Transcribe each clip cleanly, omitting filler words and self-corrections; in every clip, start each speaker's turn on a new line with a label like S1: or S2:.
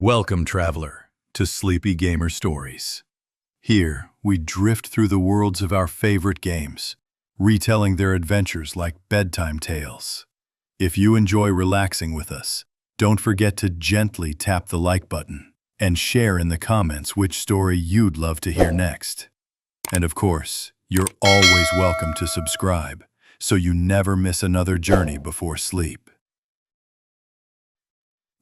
S1: Welcome, traveler, to Sleepy Gamer Stories. Here, we drift through the worlds of our favorite games, retelling their adventures like bedtime tales. If you enjoy relaxing with us, don't forget to gently tap the like button and share in the comments which story you'd love to hear next. And of course, you're always welcome to subscribe, so you never miss another journey before sleep.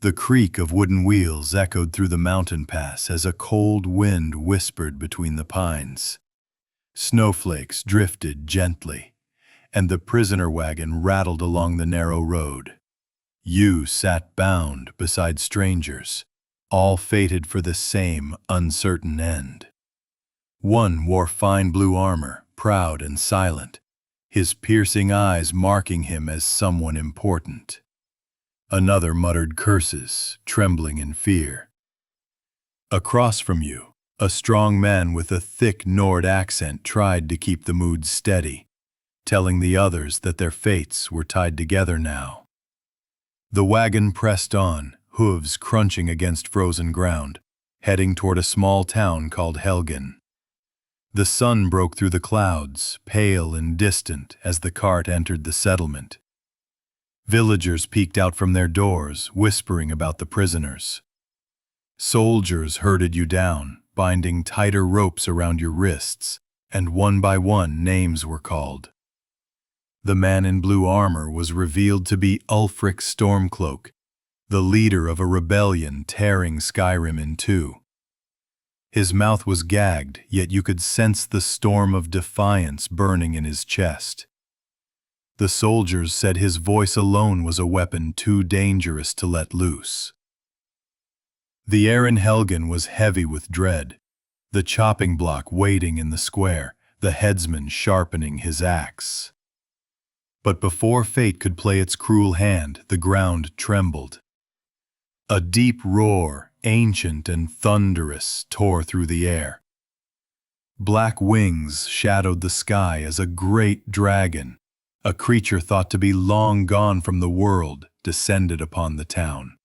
S1: The creak of wooden wheels echoed through the mountain pass as a cold wind whispered between the pines. Snowflakes drifted gently, and the prisoner wagon rattled along the narrow road. You sat bound beside strangers, all fated for the same uncertain end. One wore fine blue armor, proud and silent, his piercing eyes marking him as someone important. Another muttered curses, trembling in fear. Across from you, a strong man with a thick Nord accent tried to keep the mood steady, telling the others that their fates were tied together now. The wagon pressed on, hooves crunching against frozen ground, heading toward a small town called Helgen. The sun broke through the clouds, pale and distant as the cart entered the settlement. Villagers peeked out from their doors, whispering about the prisoners. Soldiers herded you down, binding tighter ropes around your wrists, and one by one names were called. The man in blue armor was revealed to be Ulfric Stormcloak, the leader of a rebellion tearing Skyrim in two. His mouth was gagged, yet you could sense the storm of defiance burning in his chest. The soldiers said his voice alone was a weapon too dangerous to let loose. The air in Helgen was heavy with dread, the chopping block waiting in the square, the headsman sharpening his axe. But before fate could play its cruel hand, the ground trembled. A deep roar, ancient and thunderous, tore through the air. Black wings shadowed the sky as a great dragon, a creature thought to be long gone from the world, descended upon the town.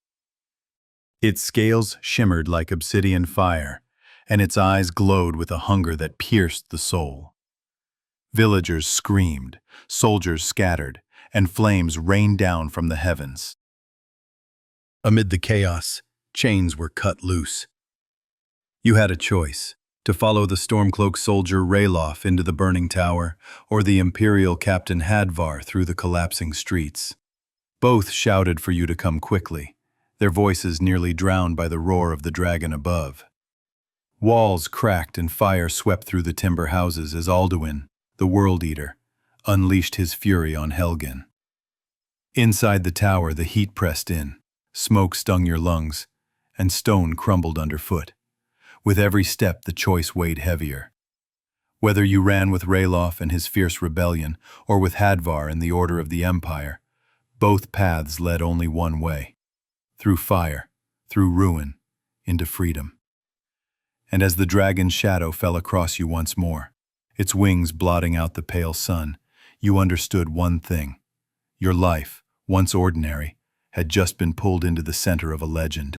S1: Its scales shimmered like obsidian fire, and its eyes glowed with a hunger that pierced the soul. Villagers screamed, soldiers scattered, and flames rained down from the heavens. Amid the chaos, chains were cut loose. You had a choice: to follow the Stormcloak soldier Ralof into the burning tower, or the Imperial Captain Hadvar through the collapsing streets. Both shouted for you to come quickly, their voices nearly drowned by the roar of the dragon above. Walls cracked and fire swept through the timber houses as Alduin, the World Eater, unleashed his fury on Helgen. Inside the tower, the heat pressed in, smoke stung your lungs, and stone crumbled underfoot. With every step, the choice weighed heavier. Whether you ran with Ralof and his fierce rebellion, or with Hadvar and the Order of the Empire, both paths led only one way: through fire, through ruin, into freedom. And as the dragon's shadow fell across you once more, its wings blotting out the pale sun, you understood one thing: your life, once ordinary, had just been pulled into the center of a legend.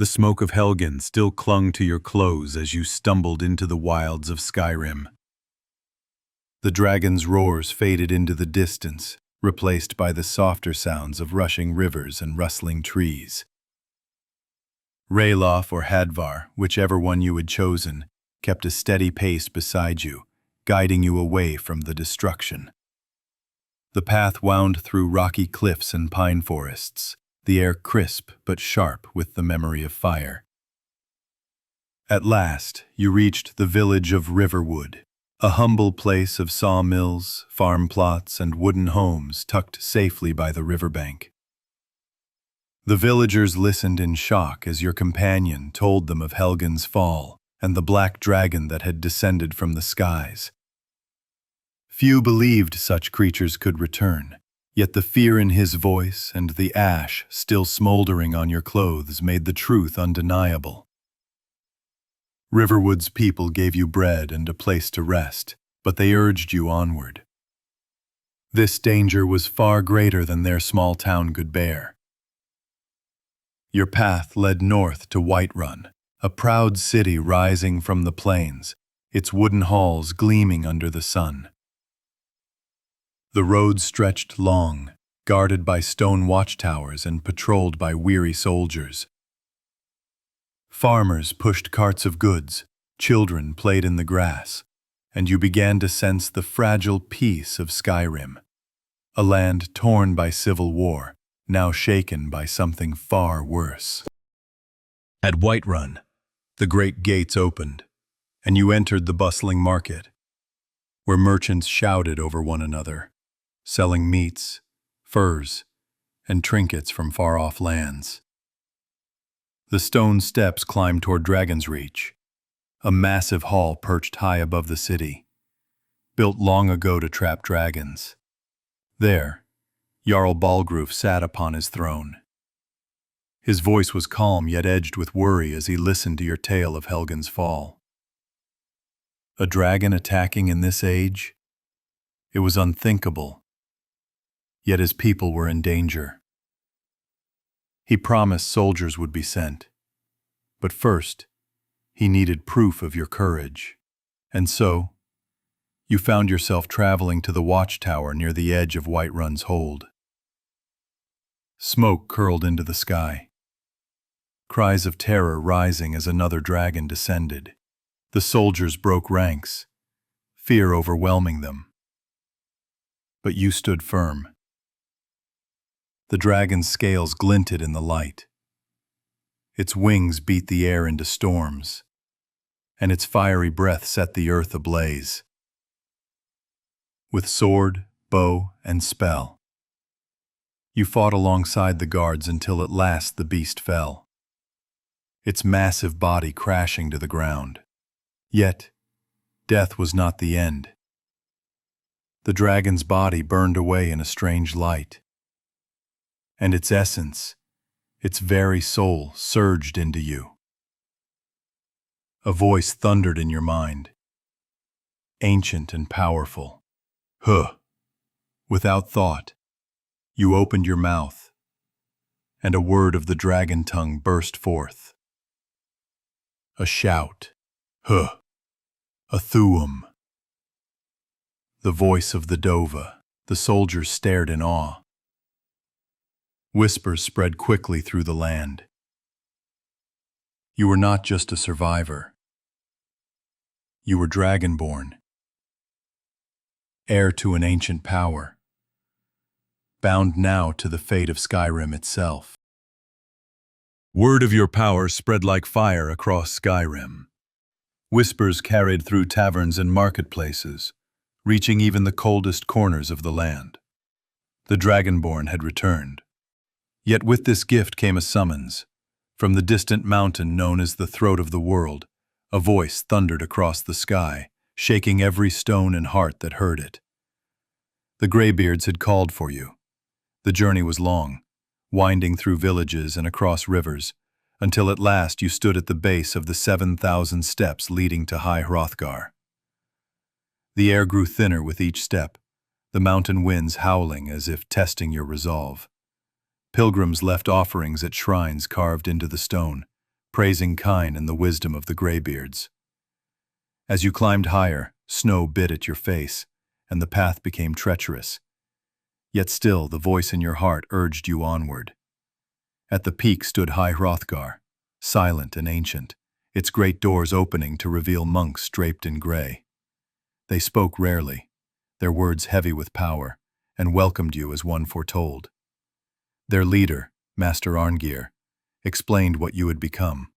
S1: The smoke of Helgen still clung to your clothes as you stumbled into the wilds of Skyrim. The dragon's roars faded into the distance, replaced by the softer sounds of rushing rivers and rustling trees. Ralof or Hadvar, whichever one you had chosen, kept a steady pace beside you, guiding you away from the destruction. The path wound through rocky cliffs and pine forests, the air crisp but sharp with the memory of fire. At last, you reached the village of Riverwood, a humble place of sawmills, farm plots, and wooden homes tucked safely by the riverbank. The villagers listened in shock as your companion told them of Helgen's fall and the black dragon that had descended from the skies. Few believed such creatures could return, yet the fear in his voice and the ash still smoldering on your clothes made the truth undeniable. Riverwood's people gave you bread and a place to rest, but they urged you onward. This danger was far greater than their small town could bear. Your path led north to Whiterun, a proud city rising from the plains, its wooden halls gleaming under the sun. The road stretched long, guarded by stone watchtowers and patrolled by weary soldiers. Farmers pushed carts of goods, children played in the grass, and you began to sense the fragile peace of Skyrim, a land torn by civil war, now shaken by something far worse. At Whiterun, the great gates opened, and you entered the bustling market, where merchants shouted over one another, selling meats, furs, and trinkets from far-off lands. The stone steps climbed toward Dragon's Reach, a massive hall perched high above the city, built long ago to trap dragons. There, Jarl Balgruf sat upon his throne. His voice was calm yet edged with worry as he listened to your tale of Helgen's fall. A dragon attacking in this age? It was unthinkable. Yet his people were in danger. He promised soldiers would be sent. But first, he needed proof of your courage. And so, you found yourself traveling to the watchtower near the edge of Whiterun's hold. Smoke curled into the sky, cries of terror rising as another dragon descended. The soldiers broke ranks, fear overwhelming them. But you stood firm. The dragon's scales glinted in the light. Its wings beat the air into storms, and its fiery breath set the earth ablaze. With sword, bow, and spell, you fought alongside the guards until at last the beast fell, its massive body crashing to the ground. Yet, death was not the end. The dragon's body burned away in a strange light, and its essence, its very soul, surged into you. A voice thundered in your mind, ancient and powerful. Huh! Without thought, you opened your mouth, and a word of the dragon tongue burst forth. A shout. Huh! A thuum. The voice of the Dova. The soldiers stared in awe. Whispers spread quickly through the land. You were not just a survivor. You were Dragonborn, heir to an ancient power, bound now to the fate of Skyrim itself. Word of your power spread like fire across Skyrim. Whispers carried through taverns and marketplaces, reaching even the coldest corners of the land. The Dragonborn had returned. Yet with this gift came a summons. From the distant mountain known as the Throat of the World, a voice thundered across the sky, shaking every stone and heart that heard it. The Greybeards had called for you. The journey was long, winding through villages and across rivers, until at last you stood at the base of the 7,000 steps leading to High Hrothgar. The air grew thinner with each step, the mountain winds howling as if testing your resolve. Pilgrims left offerings at shrines carved into the stone, praising Kine and the wisdom of the Greybeards. As you climbed higher, snow bit at your face, and the path became treacherous. Yet still, the voice in your heart urged you onward. At the peak stood High Hrothgar, silent and ancient, its great doors opening to reveal monks draped in gray. They spoke rarely, their words heavy with power, and welcomed you as one foretold. Their leader, Master Arngir, explained what you had become.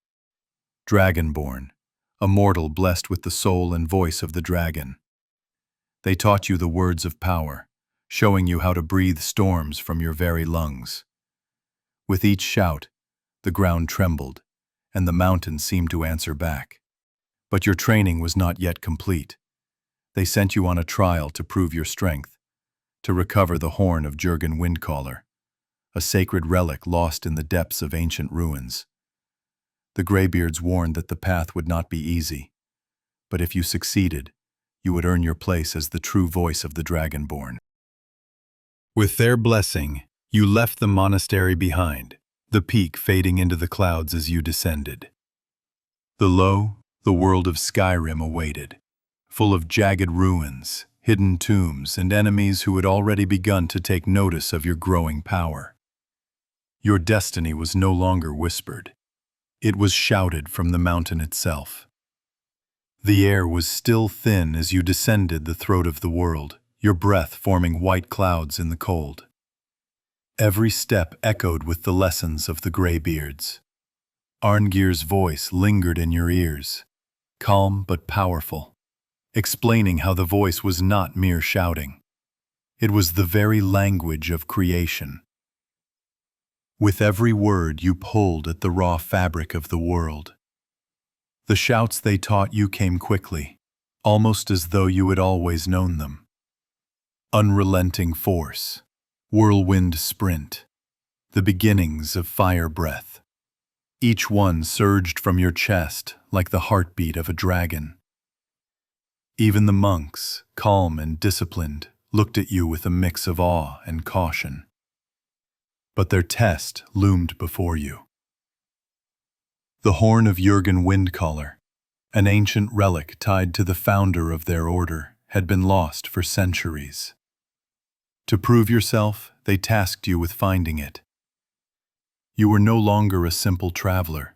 S1: Dragonborn, a mortal blessed with the soul and voice of the dragon. They taught you the words of power, showing you how to breathe storms from your very lungs. With each shout, the ground trembled, and the mountains seemed to answer back. But your training was not yet complete. They sent you on a trial to prove your strength, to recover the horn of Jurgen Windcaller, a sacred relic lost in the depths of ancient ruins. The Greybeards warned that the path would not be easy, but if you succeeded, you would earn your place as the true voice of the Dragonborn. With their blessing, you left the monastery behind, the peak fading into the clouds as you descended. Below, the world of Skyrim awaited, full of jagged ruins, hidden tombs, and enemies who had already begun to take notice of your growing power. Your destiny was no longer whispered. It was shouted from the mountain itself. The air was still thin as you descended the throat of the world, your breath forming white clouds in the cold. Every step echoed with the lessons of the Greybeards. Arngir's voice lingered in your ears, calm but powerful, explaining how the voice was not mere shouting. It was the very language of creation. With every word you pulled at the raw fabric of the world. The shouts they taught you came quickly, almost as though you had always known them. Unrelenting force, whirlwind sprint, the beginnings of fire breath. Each one surged from your chest like the heartbeat of a dragon. Even the monks, calm and disciplined, looked at you with a mix of awe and caution. But their test loomed before you. The horn of Jurgen Windcaller, an ancient relic tied to the founder of their order, had been lost for centuries. To prove yourself, they tasked you with finding it. You were no longer a simple traveler.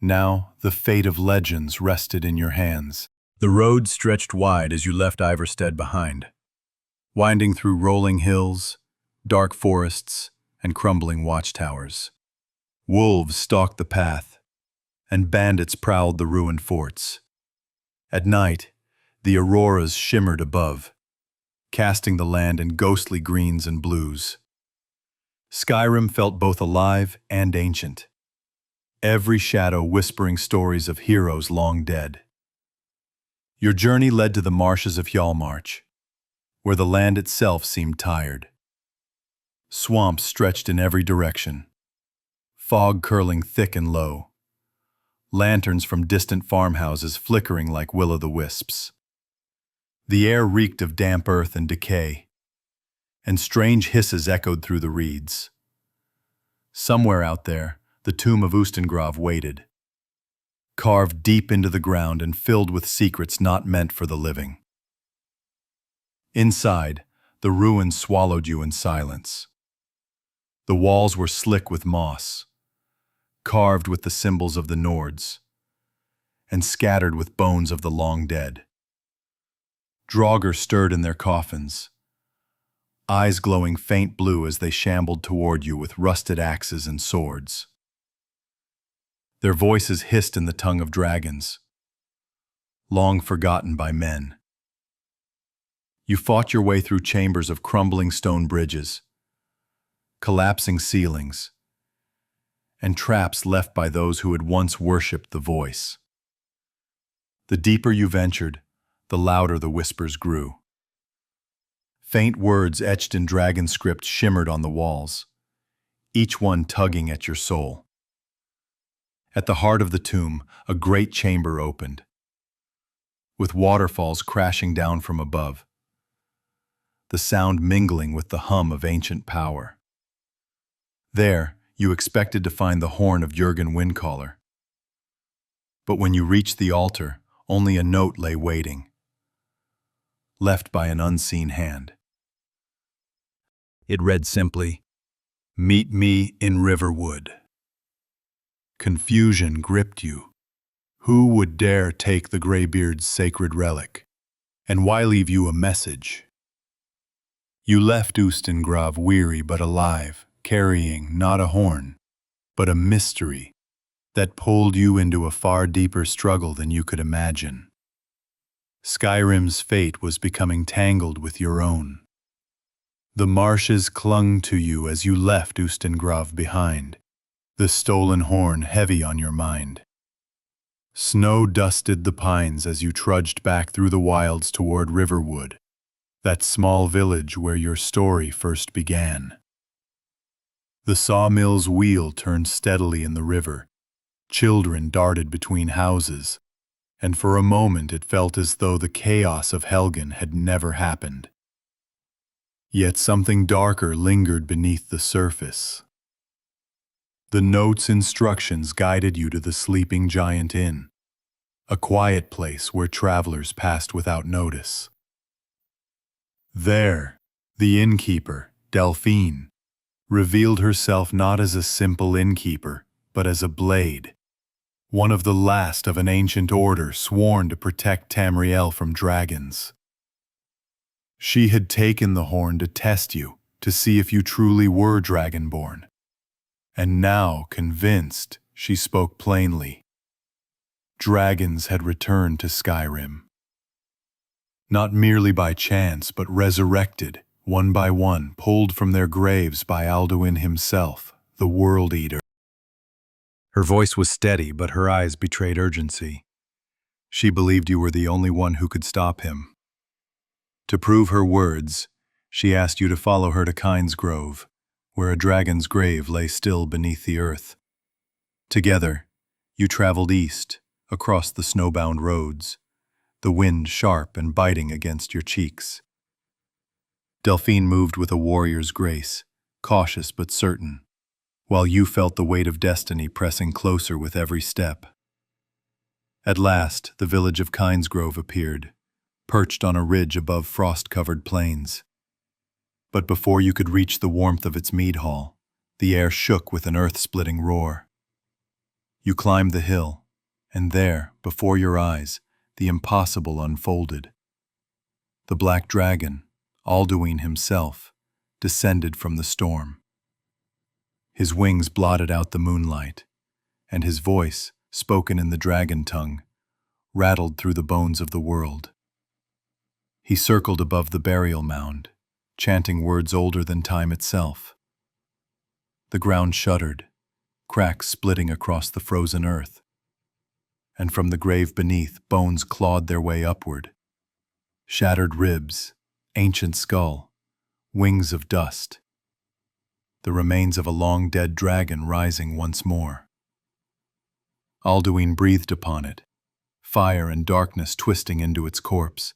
S1: Now, the fate of legends rested in your hands. The road stretched wide as you left Ivarstead behind, winding through rolling hills, dark forests, and crumbling watchtowers. Wolves stalked the path, and bandits prowled the ruined forts. At night, the auroras shimmered above, casting the land in ghostly greens and blues. Skyrim felt both alive and ancient, every shadow whispering stories of heroes long dead. Your journey led to the marshes of Hjalmarch, where the land itself seemed tired. Swamps stretched in every direction, fog curling thick and low, lanterns from distant farmhouses flickering like will-o'-the-wisps. The air reeked of damp earth and decay, and strange hisses echoed through the reeds. Somewhere out there, the tomb of Ustengrav waited, carved deep into the ground and filled with secrets not meant for the living. Inside, the ruins swallowed you in silence. The walls were slick with moss, carved with the symbols of the Nords, and scattered with bones of the long dead. Draugr stirred in their coffins, eyes glowing faint blue as they shambled toward you with rusted axes and swords. Their voices hissed in the tongue of dragons, long forgotten by men. You fought your way through chambers of crumbling stone bridges, collapsing ceilings, and traps left by those who had once worshipped the voice. The deeper you ventured, the louder the whispers grew. Faint words etched in dragon script shimmered on the walls, each one tugging at your soul. At the heart of the tomb, a great chamber opened, with waterfalls crashing down from above, the sound mingling with the hum of ancient power. There, you expected to find the horn of Jurgen Windcaller. But when you reached the altar, only a note lay waiting, left by an unseen hand. It read simply, "Meet me in Riverwood." Confusion gripped you. Who would dare take the Greybeards' sacred relic? And why leave you a message? You left Ustengrav weary but alive, carrying not a horn, but a mystery that pulled you into a far deeper struggle than you could imagine. Skyrim's fate was becoming tangled with your own. The marshes clung to you as you left Ustengrav behind, the stolen horn heavy on your mind. Snow dusted the pines as you trudged back through the wilds toward Riverwood, that small village where your story first began. The sawmill's wheel turned steadily in the river. Children darted between houses, and for a moment it felt as though the chaos of Helgen had never happened. Yet something darker lingered beneath the surface. The note's instructions guided you to the Sleeping Giant Inn, a quiet place where travelers passed without notice. There, the innkeeper, Delphine, revealed herself not as a simple innkeeper, but as a blade, one of the last of an ancient order sworn to protect Tamriel from dragons. She had taken the horn to test you, to see if you truly were Dragonborn. And now, convinced, she spoke plainly. Dragons had returned to Skyrim. Not merely by chance, but resurrected, one by one, pulled from their graves by Alduin himself, the World Eater. Her voice was steady, but her eyes betrayed urgency. She believed you were the only one who could stop him. To prove her words, she asked you to follow her to Kyne's Grove, where a dragon's grave lay still beneath the earth. Together, you traveled east, across the snowbound roads, the wind sharp and biting against your cheeks. Delphine moved with a warrior's grace, cautious but certain, while you felt the weight of destiny pressing closer with every step. At last, the village of Kyne's Grove appeared, perched on a ridge above frost-covered plains. But before you could reach the warmth of its mead hall, the air shook with an earth-splitting roar. You climbed the hill, and there, before your eyes, the impossible unfolded. The black dragon, Alduin himself, descended from the storm. His wings blotted out the moonlight, and his voice, spoken in the dragon tongue, rattled through the bones of the world. He circled above the burial mound, chanting words older than time itself. The ground shuddered, cracks splitting across the frozen earth, and from the grave beneath, bones clawed their way upward. Shattered ribs, ancient skull, wings of dust. The remains of a long-dead dragon rising once more. Alduin breathed upon it, fire and darkness twisting into its corpse,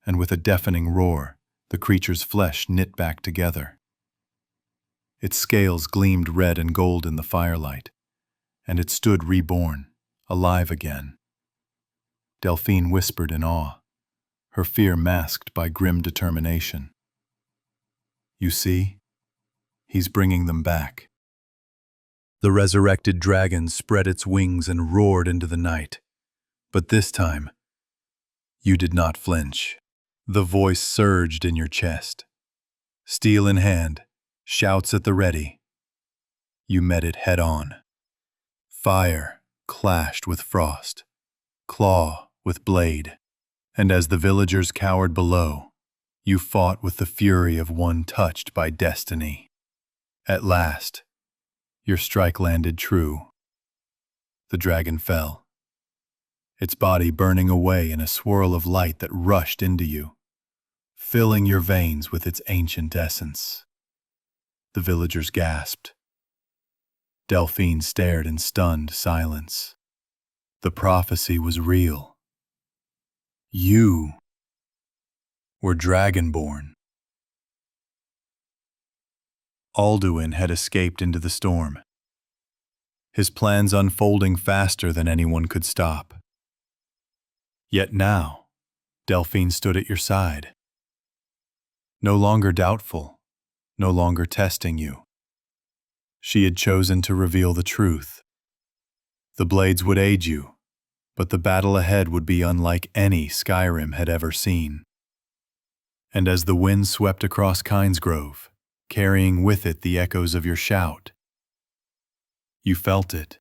S1: and with a deafening roar, the creature's flesh knit back together. Its scales gleamed red and gold in the firelight, and it stood reborn, alive again. Delphine whispered in awe, her fear masked by grim determination. You see? He's bringing them back. The resurrected dragon spread its wings and roared into the night. But this time, you did not flinch. The voice surged in your chest. Steel in hand, shouts at the ready. You met it head on. Fire clashed with frost, claw with blade, and as the villagers cowered below, you fought with the fury of one touched by destiny. At last, your strike landed true. The dragon fell, its body burning away in a swirl of light that rushed into you, filling your veins with its ancient essence. The villagers gasped. Delphine stared in stunned silence. The prophecy was real. You were Dragonborn. Alduin had escaped into the storm, his plans unfolding faster than anyone could stop. Yet now, Delphine stood at your side. No longer doubtful, no longer testing you. She had chosen to reveal the truth. The blades would aid you, but the battle ahead would be unlike any Skyrim had ever seen. And as the wind swept across Kyne's Grove, carrying with it the echoes of your shout, you felt it.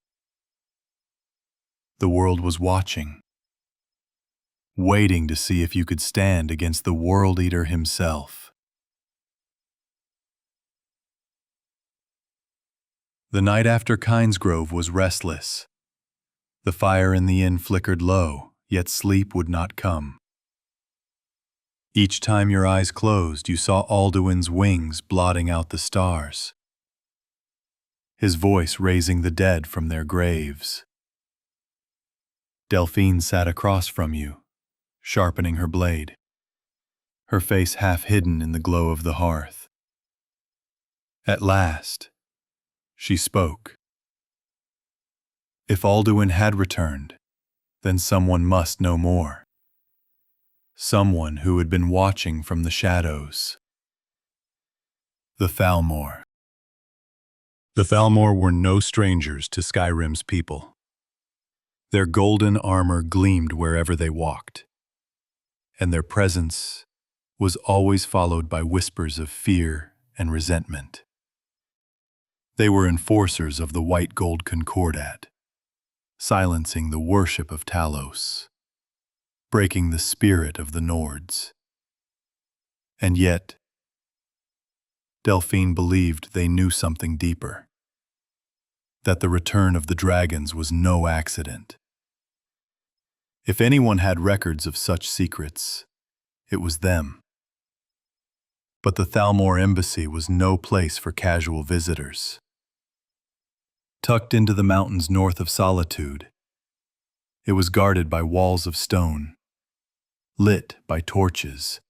S1: The world was watching, waiting to see if you could stand against the World Eater himself. The night after Kyne's Grove was restless. The fire in the inn flickered low, yet sleep would not come. Each time your eyes closed, you saw Alduin's wings blotting out the stars, his voice raising the dead from their graves. Delphine sat across from you, sharpening her blade, her face half hidden in the glow of the hearth. At last, she spoke. If Alduin had returned, then someone must know more. Someone who had been watching from the shadows. The Thalmor. The Thalmor were no strangers to Skyrim's people. Their golden armor gleamed wherever they walked, and their presence was always followed by whispers of fear and resentment. They were enforcers of the white gold concordat, silencing the worship of Talos, breaking the spirit of the Nords. And yet, Delphine believed they knew something deeper, that the return of the dragons was no accident. If anyone had records of such secrets, it was them. But the Thalmor embassy was no place for casual visitors. Tucked into the mountains north of Solitude, it was guarded by walls of stone, lit by torches,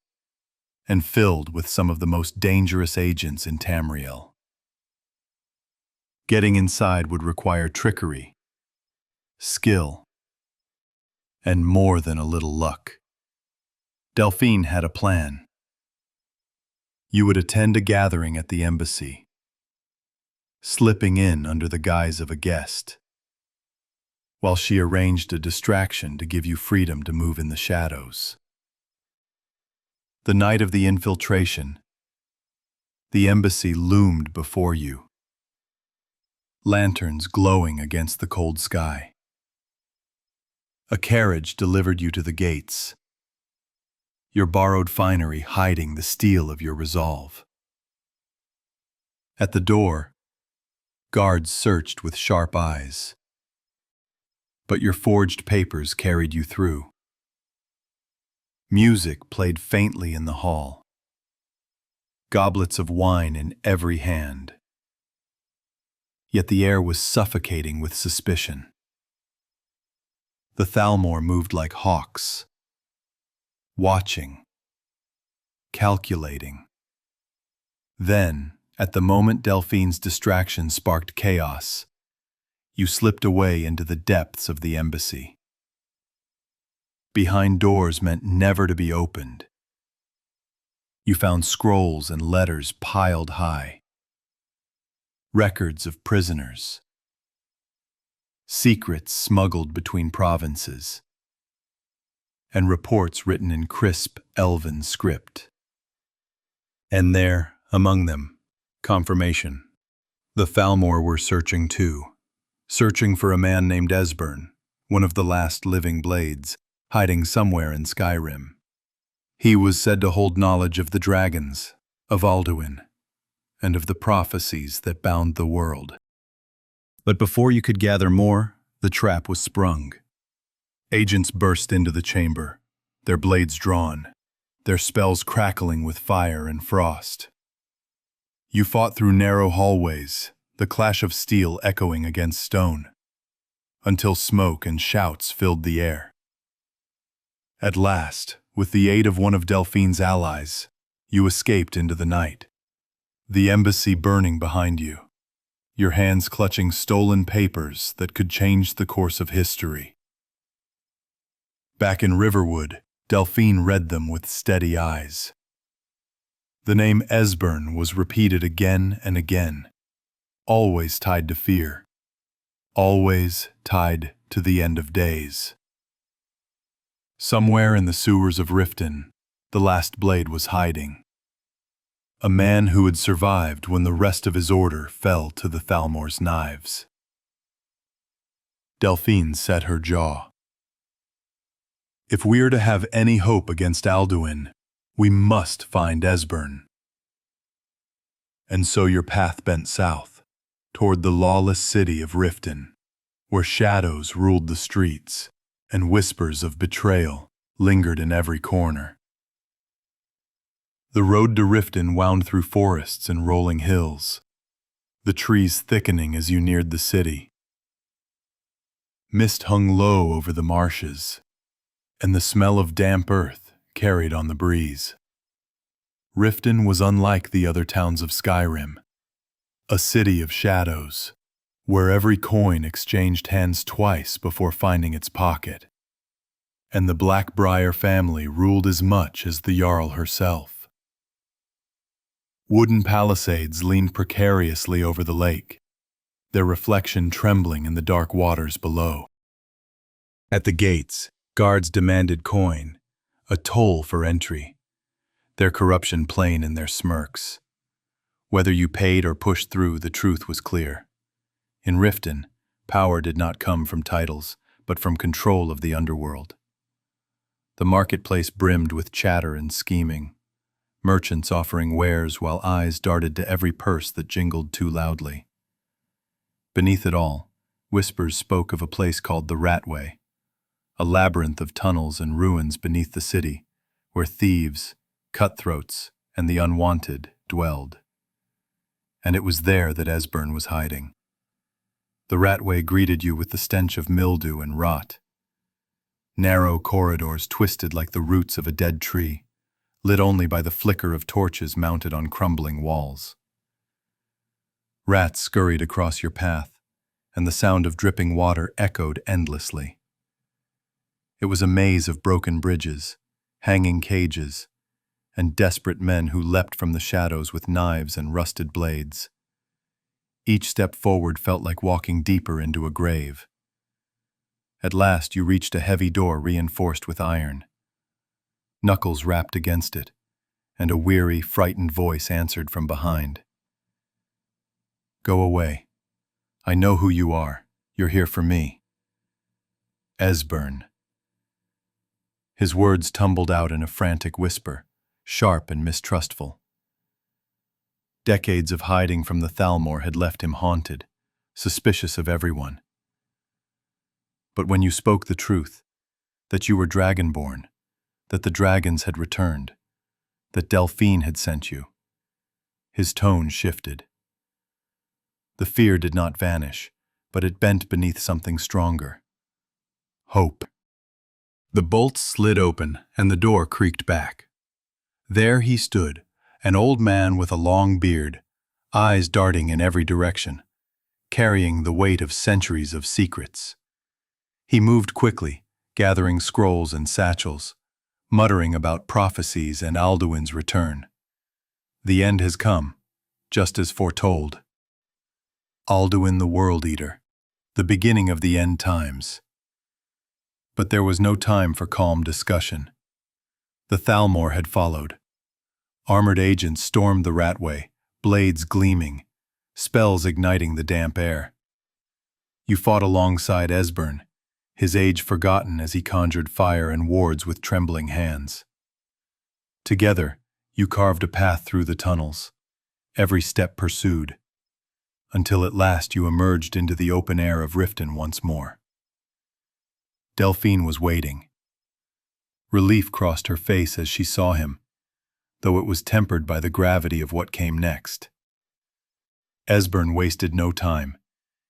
S1: and filled with some of the most dangerous agents in Tamriel. Getting inside would require trickery, skill, and more than a little luck. Delphine had a plan. You would attend a gathering at the embassy, slipping in under the guise of a guest, while she arranged a distraction to give you freedom to move in the shadows. The night of the infiltration, the embassy loomed before you, lanterns glowing against the cold sky. A carriage delivered you to the gates, your borrowed finery hiding the steel of your resolve. At the door, guards searched with sharp eyes, but your forged papers carried you through. Music played faintly in the hall, goblets of wine in every hand. Yet the air was suffocating with suspicion. The Thalmor moved like hawks, watching, calculating. Then, at the moment Delphine's distraction sparked chaos, you slipped away into the depths of the embassy. Behind doors meant never to be opened. You found scrolls and letters piled high, records of prisoners, secrets smuggled between provinces, and reports written in crisp elven script. And there, among them, confirmation. The Thalmor were searching too, searching for a man named Esbern, one of the last living blades, hiding somewhere in Skyrim. He was said to hold knowledge of the dragons, of Alduin, and of the prophecies that bound the world. But before you could gather more, the trap was sprung. Agents burst into the chamber, their blades drawn, their spells crackling with fire and frost. You fought through narrow hallways, the clash of steel echoing against stone, until smoke and shouts filled the air. At last, with the aid of one of Delphine's allies, you escaped into the night, the embassy burning behind you, your hands clutching stolen papers that could change the course of history. Back in Riverwood, Delphine read them with steady eyes. The name Esbern was repeated again and again, always tied to fear, always tied to the end of days. Somewhere in the sewers of Riften, the last blade was hiding. A man who had survived when the rest of his order fell to the Thalmor's knives. Delphine set her jaw. If we are to have any hope against Alduin, we must find Esbern. And so your path bent south, toward the lawless city of Riften, where shadows ruled the streets, and whispers of betrayal lingered in every corner. The road to Riften wound through forests and rolling hills, the trees thickening as you neared the city. Mist hung low over the marshes, and the smell of damp earth carried on the breeze. Riften was unlike the other towns of Skyrim, a city of shadows, where every coin exchanged hands twice before finding its pocket. And the Blackbriar family ruled as much as the Jarl herself. Wooden palisades leaned precariously over the lake, their reflection trembling in the dark waters below. At the gates, guards demanded coin, a toll for entry, their corruption plain in their smirks. Whether you paid or pushed through, the truth was clear. In Riften, power did not come from titles, but from control of the underworld. The marketplace brimmed with chatter and scheming, merchants offering wares while eyes darted to every purse that jingled too loudly. Beneath it all, whispers spoke of a place called the Ratway, a labyrinth of tunnels and ruins beneath the city, where thieves, cutthroats, and the unwanted dwelled. And it was there that Esbern was hiding. The Ratway greeted you with the stench of mildew and rot. Narrow corridors twisted like the roots of a dead tree, lit only by the flicker of torches mounted on crumbling walls. Rats scurried across your path, and the sound of dripping water echoed endlessly. It was a maze of broken bridges, hanging cages, and desperate men who leapt from the shadows with knives and rusted blades. Each step forward felt like walking deeper into a grave. At last you reached a heavy door reinforced with iron. Knuckles rapped against it, and a weary, frightened voice answered from behind. "Go away. I know who you are. You're here for me." Esbern. His words tumbled out in a frantic whisper, sharp and mistrustful. Decades of hiding from the Thalmor had left him haunted, suspicious of everyone. But when you spoke the truth, that you were Dragonborn, that the dragons had returned, that Delphine had sent you, his tone shifted. The fear did not vanish, but it bent beneath something stronger. Hope. The bolts slid open, and the door creaked back. There he stood, an old man with a long beard, eyes darting in every direction, carrying the weight of centuries of secrets. He moved quickly, gathering scrolls and satchels, muttering about prophecies and Alduin's return. The end has come, just as foretold. Alduin the World Eater, the beginning of the end times. But there was no time for calm discussion. The Thalmor had followed. Armored agents stormed the Ratway, blades gleaming, spells igniting the damp air. You fought alongside Esbern, his age forgotten as he conjured fire and wards with trembling hands. Together, you carved a path through the tunnels, every step pursued, until at last you emerged into the open air of Riften once more. Delphine was waiting. Relief crossed her face as she saw him, though it was tempered by the gravity of what came next. Esbern wasted no time.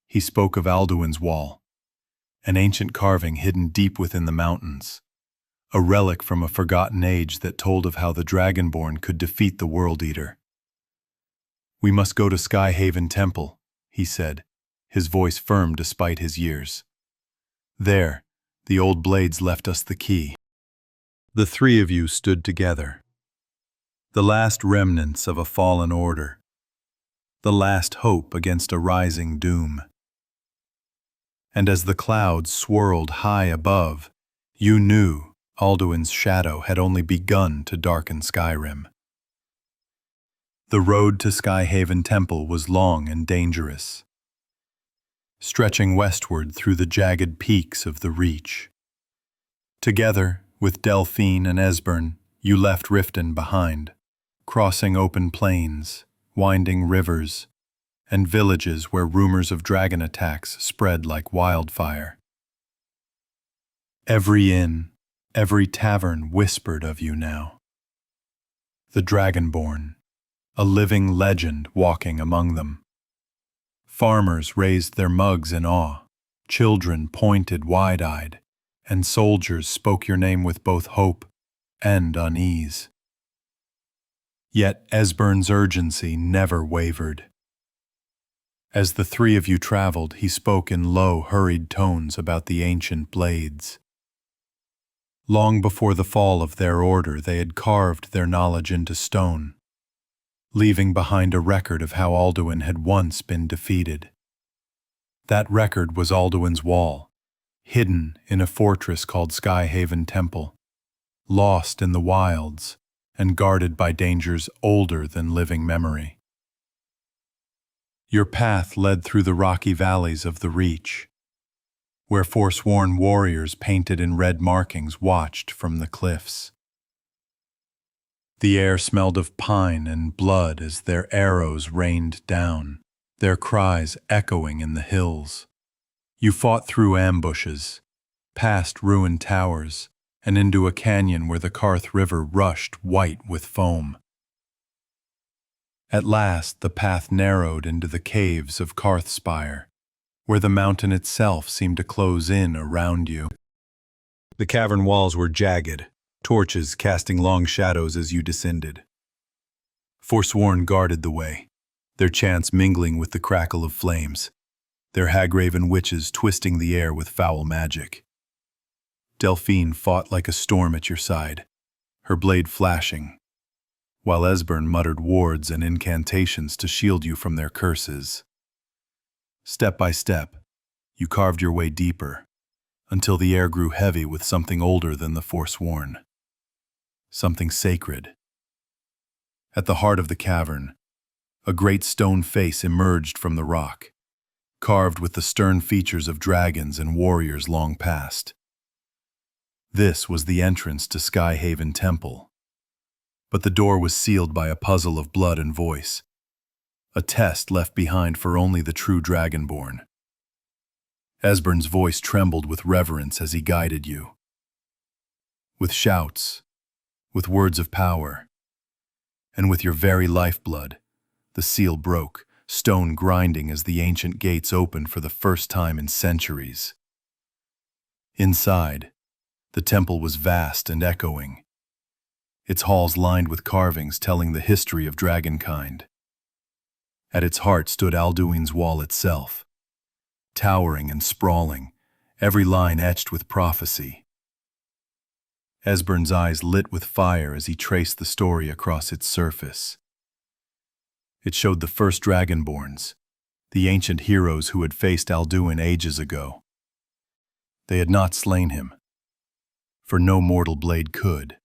S1: He spoke of Alduin's Wall, an ancient carving hidden deep within the mountains, a relic from a forgotten age that told of how the Dragonborn could defeat the World Eater. "We must go to Skyhaven Temple," he said, his voice firm despite his years. "There, the old blades left us the key." The three of you stood together. The last remnants of a fallen order. The last hope against a rising doom. And as the clouds swirled high above, you knew Alduin's shadow had only begun to darken Skyrim. The road to Skyhaven Temple was long and dangerous, stretching westward through the jagged peaks of the Reach. Together, with Delphine and Esbern, you left Riften behind, crossing open plains, winding rivers, and villages where rumors of dragon attacks spread like wildfire. Every inn, every tavern whispered of you now. The Dragonborn, a living legend walking among them. Farmers raised their mugs in awe, children pointed wide-eyed, and soldiers spoke your name with both hope and unease. Yet Esbern's urgency never wavered. As the three of you traveled, he spoke in low, hurried tones about the ancient blades. Long before the fall of their order, they had carved their knowledge into stone, leaving behind a record of how Alduin had once been defeated. That record was Alduin's wall, hidden in a fortress called Skyhaven Temple, lost in the wilds and guarded by dangers older than living memory. Your path led through the rocky valleys of the Reach, where forsworn warriors painted in red markings watched from the cliffs. The air smelled of pine and blood as their arrows rained down, their cries echoing in the hills. You fought through ambushes, past ruined towers, and into a canyon where the Karth River rushed white with foam. At last the path narrowed into the caves of Karthspire, where the mountain itself seemed to close in around you. The cavern walls were jagged, torches casting long shadows as you descended. Forsworn guarded the way, their chants mingling with the crackle of flames, their hag-raven witches twisting the air with foul magic. Delphine fought like a storm at your side, her blade flashing, while Esbern muttered wards and incantations to shield you from their curses. Step by step, you carved your way deeper, until the air grew heavy with something older than the Forsworn. Something sacred. At the heart of the cavern, a great stone face emerged from the rock, carved with the stern features of dragons and warriors long past. This was the entrance to Skyhaven Temple, but the door was sealed by a puzzle of blood and voice, a test left behind for only the true Dragonborn. Esbern's voice trembled with reverence as he guided you. With shouts, with words of power, and with your very lifeblood, the seal broke, stone grinding as the ancient gates opened for the first time in centuries. Inside, the temple was vast and echoing, its halls lined with carvings telling the history of dragonkind. At its heart stood Alduin's wall itself, towering and sprawling, every line etched with prophecy. Esbern's eyes lit with fire as he traced the story across its surface. It showed the first Dragonborns, the ancient heroes who had faced Alduin ages ago. They had not slain him, for no mortal blade could,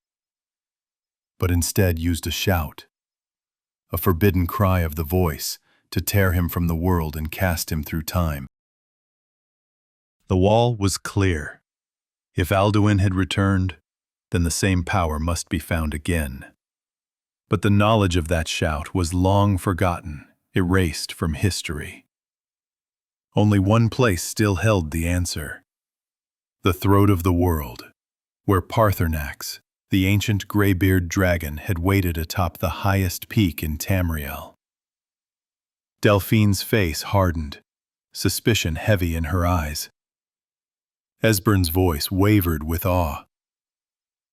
S1: but instead used a shout, a forbidden cry of the voice, to tear him from the world and cast him through time. The wall was clear. If Alduin had returned, then the same power must be found again. But the knowledge of that shout was long forgotten, erased from history. Only one place still held the answer: the throat of the world, where Parthernax, the ancient greybeard dragon, had waited atop the highest peak in Tamriel. Delphine's face hardened, suspicion heavy in her eyes. Esbern's voice wavered with awe.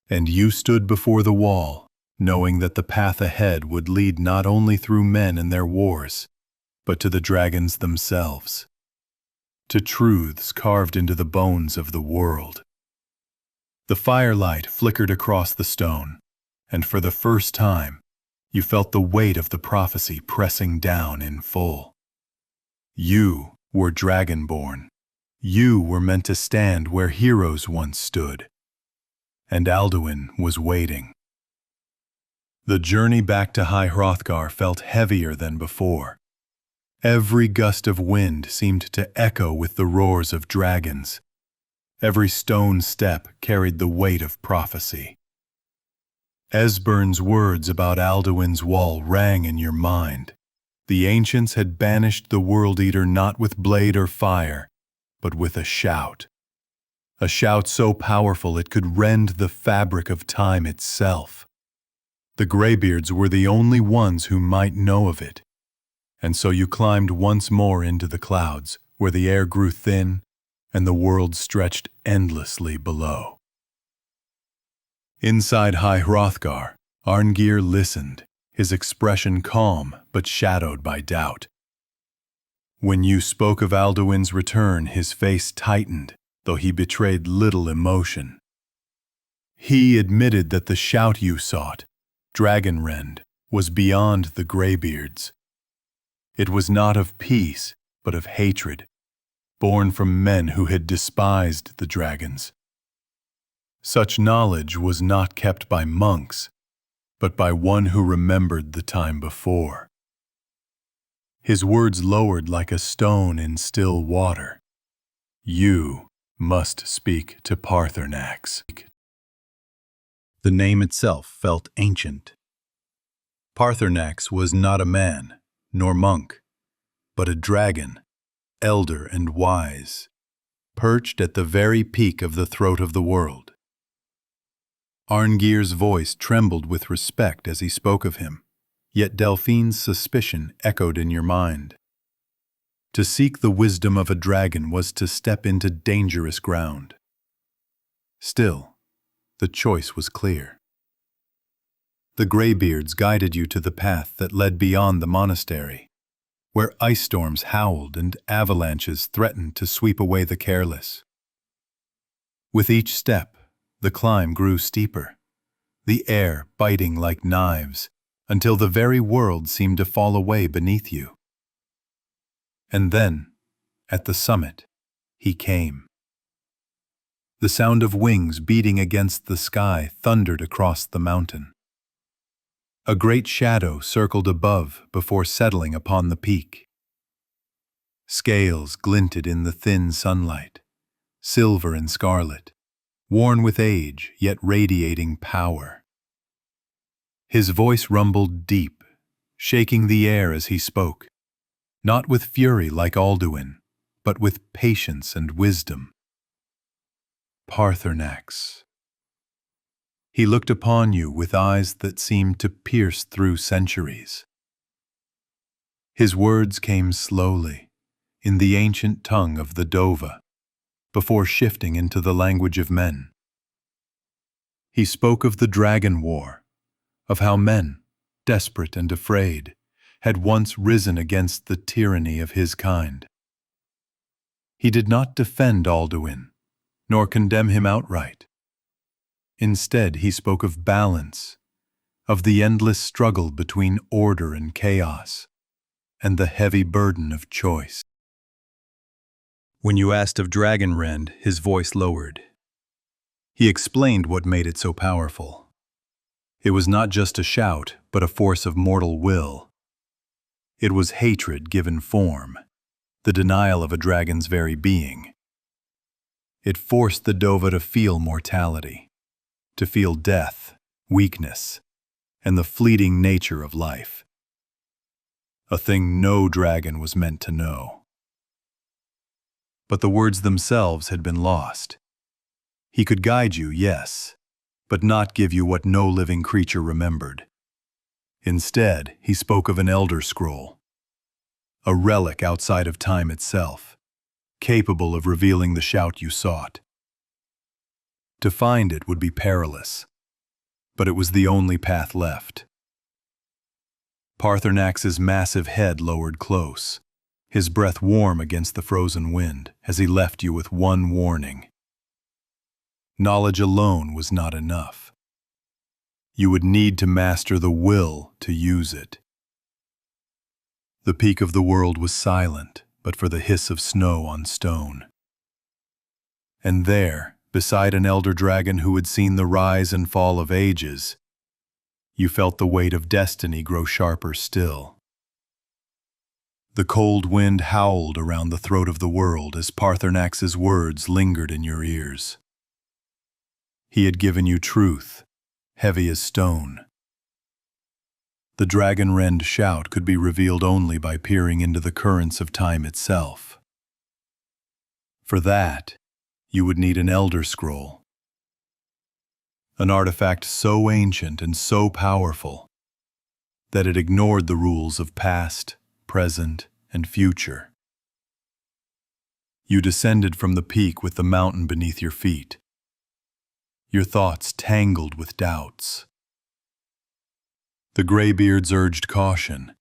S1: And you stood before the wall, knowing that the path ahead would lead not only through men and their wars, but to the dragons themselves, to truths carved into the bones of the world. The firelight flickered across the stone, and for the first time, you felt the weight of the prophecy pressing down in full. You were Dragonborn. You were meant to stand where heroes once stood. And Alduin was waiting. The journey back to High Hrothgar felt heavier than before. Every gust of wind seemed to echo with the roars of dragons. Every stone step carried the weight of prophecy. Esbern's words about Alduin's wall rang in your mind. The ancients had banished the World Eater not with blade or fire, but with a shout so powerful it could rend the fabric of time itself. The Greybeards were the only ones who might know of it, and so you climbed once more into the clouds, where the air grew thin and the world stretched endlessly below. Inside High Hrothgar, Arngir listened, his expression calm but shadowed by doubt. When you spoke of Alduin's return, his face tightened, though he betrayed little emotion. He admitted that the shout you sought, Dragonrend, was beyond the Greybeards. It was not of peace, but of hatred, born from men who had despised the dragons. Such knowledge was not kept by monks, but by one who remembered the time before. His words lowered like a stone in still water. You must speak to Paarthurnax. The name itself felt ancient. Paarthurnax was not a man, nor monk, but a dragon, elder and wise, perched at the very peak of the throat of the world. Arngir's voice trembled with respect as he spoke of him, yet Delphine's suspicion echoed in your mind. To seek the wisdom of a dragon was to step into dangerous ground. Still, the choice was clear. The Greybeards guided you to the path that led beyond the monastery, where ice storms howled and avalanches threatened to sweep away the careless. With each step, the climb grew steeper, the air biting like knives, until the very world seemed to fall away beneath you. And then, at the summit, he came. The sound of wings beating against the sky thundered across the mountain. A great shadow circled above before settling upon the peak. Scales glinted in the thin sunlight, silver and scarlet, worn with age yet radiating power. His voice rumbled deep, shaking the air as he spoke, not with fury like Alduin, but with patience and wisdom. Paarthurnax. He looked upon you with eyes that seemed to pierce through centuries. His words came slowly, in the ancient tongue of the Dova, before shifting into the language of men. He spoke of the dragon war, of how men, desperate and afraid, had once risen against the tyranny of his kind. He did not defend Alduin, nor condemn him outright. Instead, he spoke of balance, of the endless struggle between order and chaos, and the heavy burden of choice. When you asked of Dragonrend, his voice lowered. He explained what made it so powerful. It was not just a shout, but a force of mortal will. It was hatred given form, the denial of a dragon's very being. It forced the Dova to feel mortality, to feel death, weakness, and the fleeting nature of life. A thing no dragon was meant to know. But the words themselves had been lost. He could guide you, yes, but not give you what no living creature remembered. Instead, he spoke of an elder scroll, a relic outside of time itself, capable of revealing the shout you sought. To find it would be perilous, but it was the only path left. Paarthurnax's massive head lowered close, his breath warm against the frozen wind as he left you with one warning. Knowledge alone was not enough. You would need to master the will to use it. The peak of the world was silent, but for the hiss of snow on stone. And there, beside an elder dragon who had seen the rise and fall of ages, you felt the weight of destiny grow sharper still. The cold wind howled around the throat of the world as Paarthurnax's words lingered in your ears. He had given you truth, heavy as stone. The Dragonrend shout could be revealed only by peering into the currents of time itself. For that, you would need an Elder Scroll, an artifact so ancient and so powerful that it ignored the rules of past, present, and future. You descended from the peak with the mountain beneath your feet, your thoughts tangled with doubts. The Greybeards urged caution,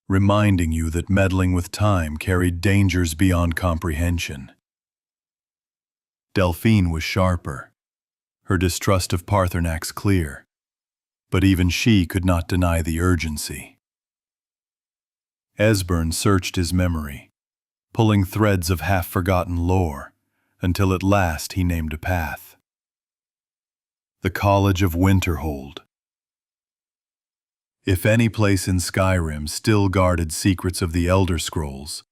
S1: reminding you that meddling with time carried dangers beyond comprehension. Delphine was sharper, her distrust of Paarthurnax clear, but even she could not deny the urgency. Esbern searched his memory, pulling threads of half-forgotten lore, until at last he named a path. The College of Winterhold. If any place in Skyrim still guarded secrets of the Elder Scrolls,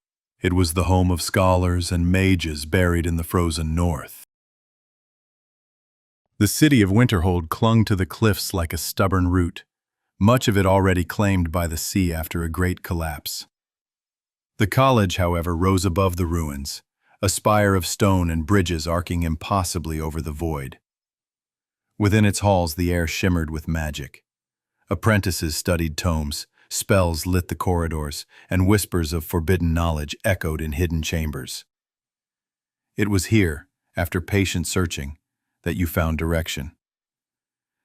S1: it was the home of scholars and mages buried in the frozen north. The city of Winterhold clung to the cliffs like a stubborn root, much of it already claimed by the sea after a great collapse. The college, however, rose above the ruins, a spire of stone and bridges arcing impossibly over the void. Within its halls the air shimmered with magic. Apprentices studied tomes, spells lit the corridors, and whispers of forbidden knowledge echoed in hidden chambers. It was here, after patient searching, that you found direction.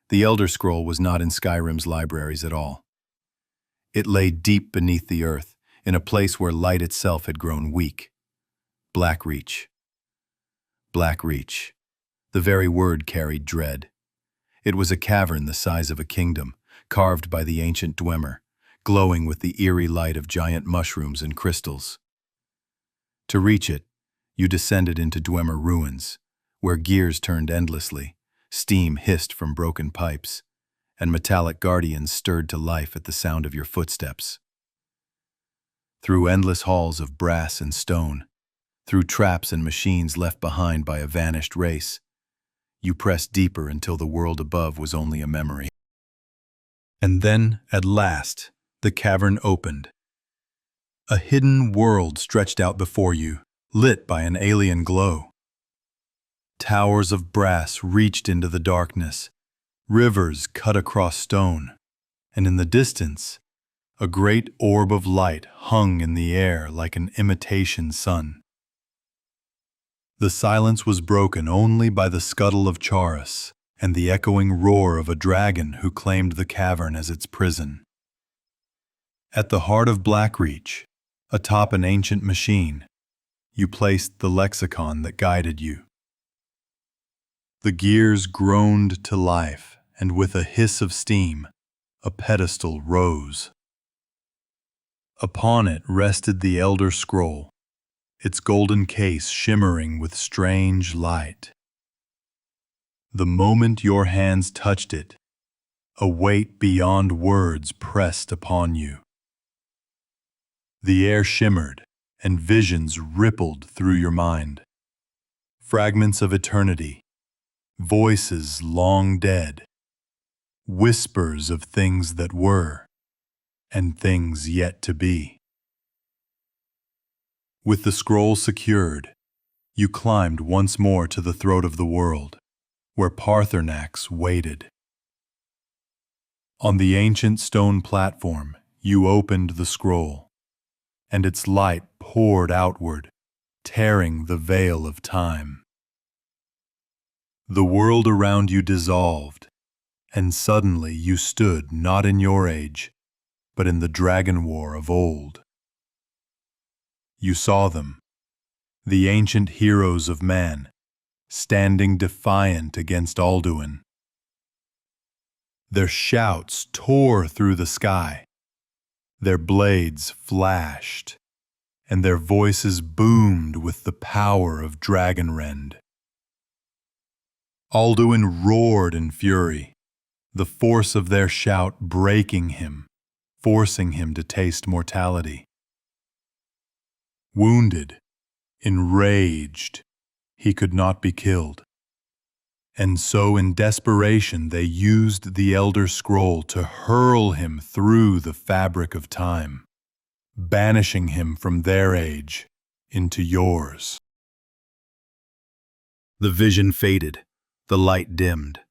S1: The Elder Scroll was not in Skyrim's libraries at all. It lay deep beneath the earth, in a place where light itself had grown weak. Blackreach. Blackreach. The very word carried dread. It was a cavern the size of a kingdom, carved by the ancient Dwemer, glowing with the eerie light of giant mushrooms and crystals. To reach it, you descended into Dwemer ruins, where gears turned endlessly, steam hissed from broken pipes, and metallic guardians stirred to life at the sound of your footsteps. Through endless halls of brass and stone, through traps and machines left behind by a vanished race, you pressed deeper until the world above was only a memory. And then, at last, the cavern opened. A hidden world stretched out before you, lit by an alien glow. Towers of brass reached into the darkness, rivers cut across stone, and in the distance, a great orb of light hung in the air like an imitation sun. The silence was broken only by the scuttle of Charis and the echoing roar of a dragon who claimed the cavern as its prison. At the heart of Blackreach, atop an ancient machine, you placed the lexicon that guided you. The gears groaned to life, and with a hiss of steam, a pedestal rose. Upon it rested the Elder Scroll, its golden case shimmering with strange light. The moment your hands touched it, a weight beyond words pressed upon you. The air shimmered, and visions rippled through your mind. Fragments of eternity, voices long dead, whispers of things that were, and things yet to be. With the scroll secured, you climbed once more to the throat of the world, where Paarthurnax waited. On the ancient stone platform, you opened the scroll, and its light poured outward, tearing the veil of time. The world around you dissolved, and suddenly you stood not in your age, but in the dragon war of old. You saw them, the ancient heroes of man, standing defiant against Alduin. Their shouts tore through the sky, their blades flashed, and their voices boomed with the power of Dragonrend. Alduin roared in fury, the force of their shout breaking him, forcing him to taste mortality. Wounded, enraged, he could not be killed. And so in desperation they used the Elder Scroll to hurl him through the fabric of time, banishing him from their age into yours. The vision faded, the light dimmed,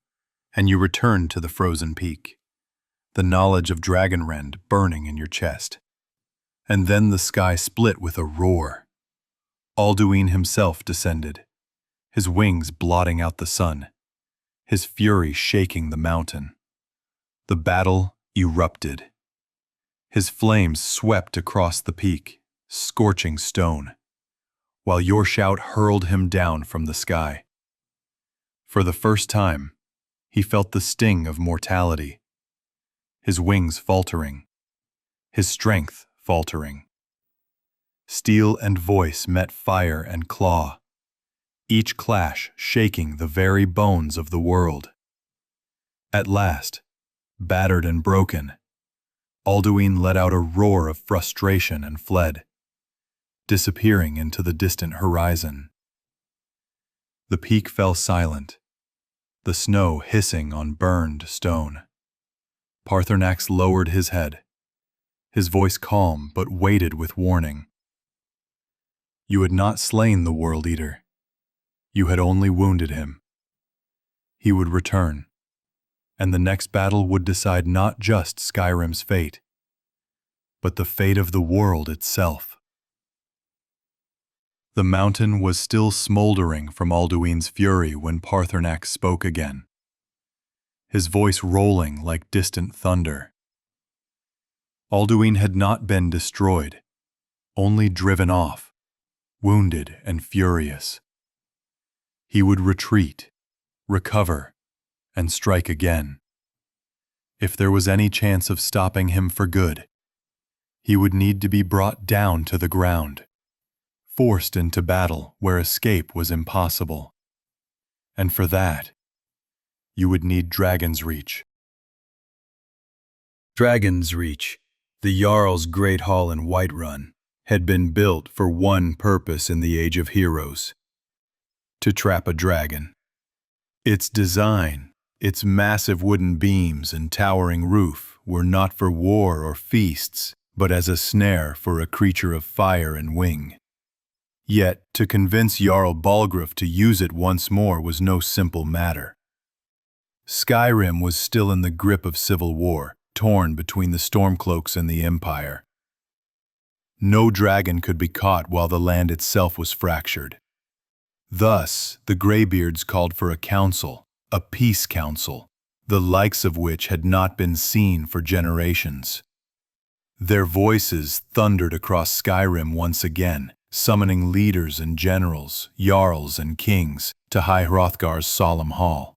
S1: and you returned to the frozen peak, the knowledge of Dragonrend burning in your chest. And then the sky split with a roar. Alduin himself descended, his wings blotting out the sun, his fury shaking the mountain. The battle erupted. His flames swept across the peak, scorching stone, while your shout hurled him down from the sky. For the first time, he felt the sting of mortality, his wings faltering, his strength faltering. Steel and voice met fire and claw, each clash shaking the very bones of the world. At last, battered and broken, Alduin let out a roar of frustration and fled, disappearing into the distant horizon. The peak fell silent, the snow hissing on burned stone. Paarthurnax lowered his head, his voice calm but weighted with warning. You had not slain the World Eater. You had only wounded him. He would return, and the next battle would decide not just Skyrim's fate, but the fate of the world itself. The mountain was still smoldering from Alduin's fury when Paarthurnax spoke again, his voice rolling like distant thunder. Alduin had not been destroyed, only driven off, wounded and furious. He would retreat, recover, and strike again. If there was any chance of stopping him for good, he would need to be brought down to the ground, forced into battle where escape was impossible. And for that, you would need Dragon's Reach. Dragon's Reach, the Jarl's great hall in Whiterun, had been built for one purpose in the Age of Heroes: to trap a dragon. Its design, its massive wooden beams and towering roof were not for war or feasts, but as a snare for a creature of fire and wing. Yet, to convince Jarl Balgruuf to use it once more was no simple matter. Skyrim was still in the grip of civil war, torn between the Stormcloaks and the Empire. No dragon could be caught while the land itself was fractured. Thus, the Greybeards called for a council, a peace council, the likes of which had not been seen for generations. Their voices thundered across Skyrim once again, summoning leaders and generals, jarls and kings, to High Hrothgar's solemn hall.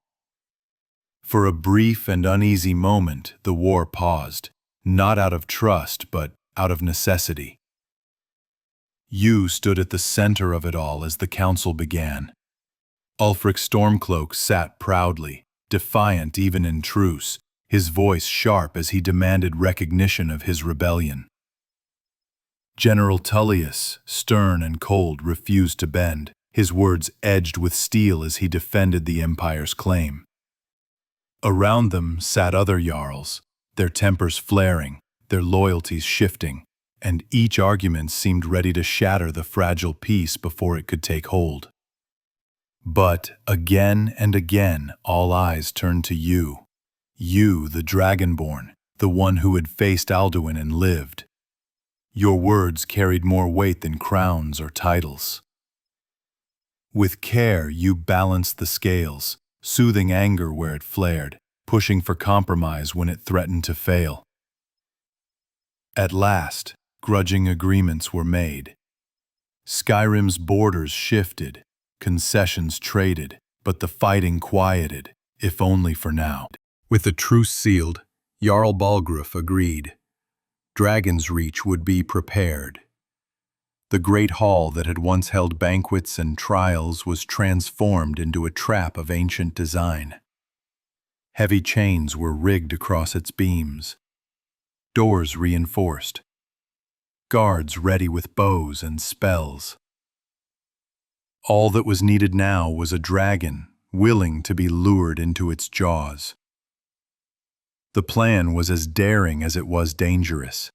S1: For a brief and uneasy moment, the war paused, not out of trust, but out of necessity. You stood at the center of it all as the council began. Ulfric Stormcloak sat proudly, defiant even in truce, his voice sharp as he demanded recognition of his rebellion. General Tullius, stern and cold, refused to bend, his words edged with steel as he defended the Empire's claim. Around them sat other jarls, their tempers flaring, their loyalties shifting, and each argument seemed ready to shatter the fragile peace before it could take hold. But again and again, all eyes turned to you. You, the Dragonborn, the one who had faced Alduin and lived. Your words carried more weight than crowns or titles. With care, you balanced the scales, soothing anger where it flared, pushing for compromise when it threatened to fail. At last, grudging agreements were made. Skyrim's borders shifted, concessions traded, but the fighting quieted, if only for now. With the truce sealed, Jarl Balgruuf agreed. Dragon's Reach would be prepared. The great hall that had once held banquets and trials was transformed into a trap of ancient design. Heavy chains were rigged across its beams, doors reinforced, guards ready with bows and spells. All that was needed now was a dragon willing to be lured into its jaws. The plan was as daring as it was dangerous.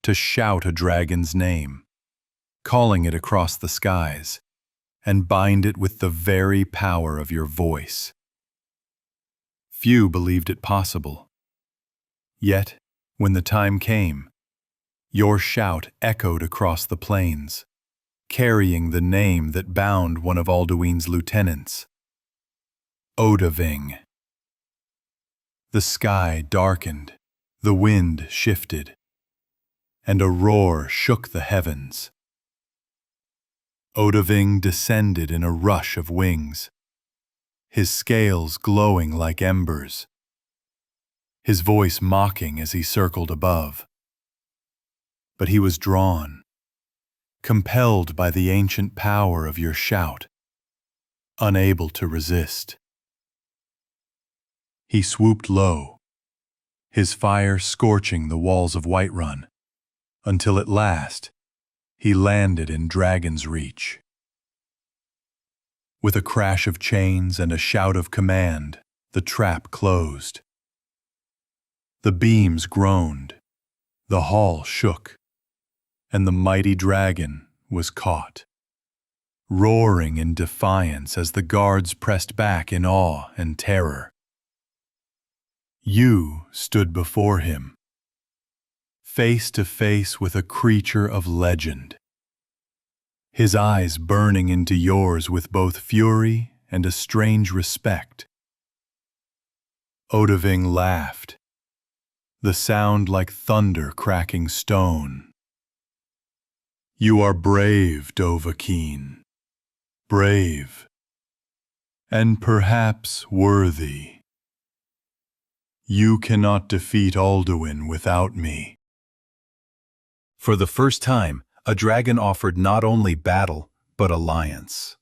S1: To shout a dragon's name, calling it across the skies, and bind it with the very power of your voice. Few believed it possible. Yet, when the time came, your shout echoed across the plains, carrying the name that bound one of Alduin's lieutenants, Odahviing. The sky darkened, the wind shifted, and a roar shook the heavens. Odahviing descended in a rush of wings, his scales glowing like embers, his voice mocking as he circled above. But he was drawn, compelled by the ancient power of your shout, unable to resist. He swooped low, his fire scorching the walls of Whiterun, until at last he landed in Dragon's Reach. With a crash of chains and a shout of command, the trap closed. The beams groaned, the hall shook, and the mighty dragon was caught, roaring in defiance as the guards pressed back in awe and terror. You stood before him, face to face with a creature of legend, his eyes burning into yours with both fury and a strange respect. Odahviing laughed, the sound like thunder cracking stone. You are brave, Dovahkiin, brave, and perhaps worthy. You cannot defeat Alduin without me. For the first time, a dragon offered not only battle, but alliance.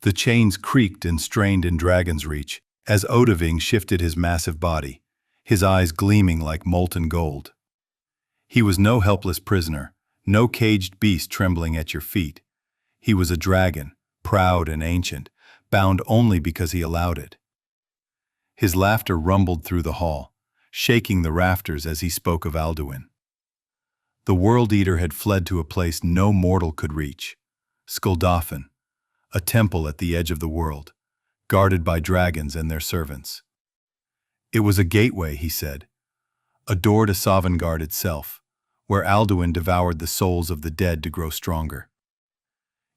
S1: The chains creaked and strained in Dragon's Reach as Odahviing shifted his massive body, his eyes gleaming like molten gold. He was no helpless prisoner, no caged beast trembling at your feet. He was a dragon, proud and ancient, bound only because he allowed it. His laughter rumbled through the hall, shaking the rafters as he spoke of Alduin. The World Eater had fled to a place no mortal could reach, Skuldafn, a temple at the edge of the world, guarded by dragons and their servants. It was a gateway, he said, a door to Sovngarde itself, where Alduin devoured the souls of the dead to grow stronger.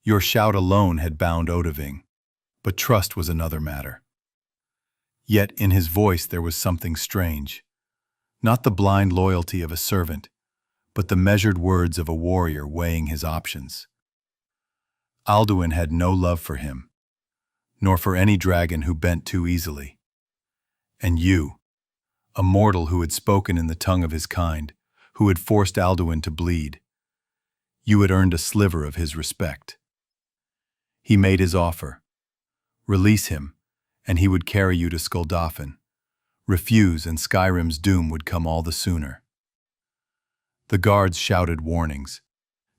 S1: Your shout alone had bound Odahviing, but trust was another matter. Yet in his voice there was something strange, not the blind loyalty of a servant, but the measured words of a warrior weighing his options. Alduin had no love for him, nor for any dragon who bent too easily. And you, a mortal who had spoken in the tongue of his kind, who had forced Alduin to bleed, you had earned a sliver of his respect. He made his offer. Release him, and he would carry you to Skuldafn. Refuse, and Skyrim's doom would come all the sooner. The guards shouted warnings.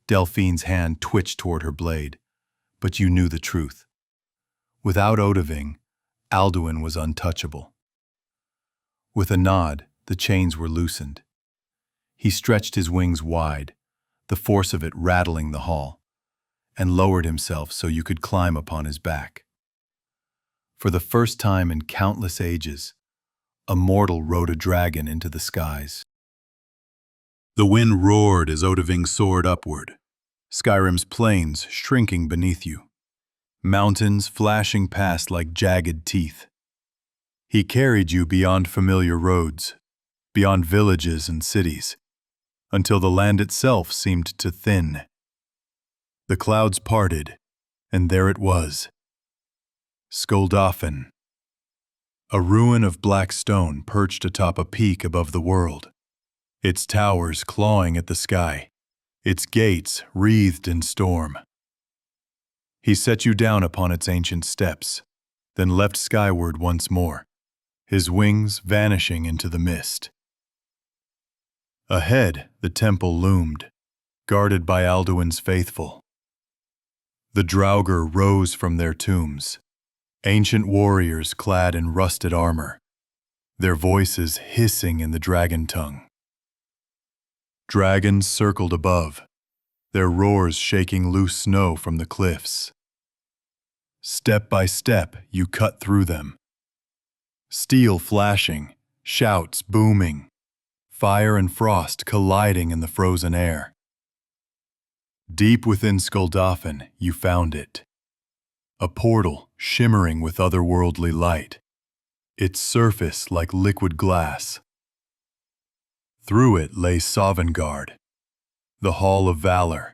S1: Delphine's hand twitched toward her blade, but you knew the truth. Without Odahviing, Alduin was untouchable. With a nod, the chains were loosened. He stretched his wings wide, the force of it rattling the hall, and lowered himself so you could climb upon his back. For the first time in countless ages, a mortal rode a dragon into the skies. The wind roared as Odahviing soared upward, Skyrim's plains shrinking beneath you, mountains flashing past like jagged teeth. He carried you beyond familiar roads, beyond villages and cities, until the land itself seemed to thin. The clouds parted, and there it was, Skuldafn, a ruin of black stone perched atop a peak above the world, its towers clawing at the sky, its gates wreathed in storm. He set you down upon its ancient steps, then leapt skyward once more, his wings vanishing into the mist. Ahead, the temple loomed, guarded by Alduin's faithful. The Draugr rose from their tombs, ancient warriors clad in rusted armor, their voices hissing in the dragon tongue. Dragons circled above, their roars shaking loose snow from the cliffs. Step by step, you cut through them. Steel flashing, shouts booming, fire and frost colliding in the frozen air. Deep within Skuldafn, you found it. A portal shimmering with otherworldly light, its surface like liquid glass. Through it lay Sovngarde, the Hall of Valor,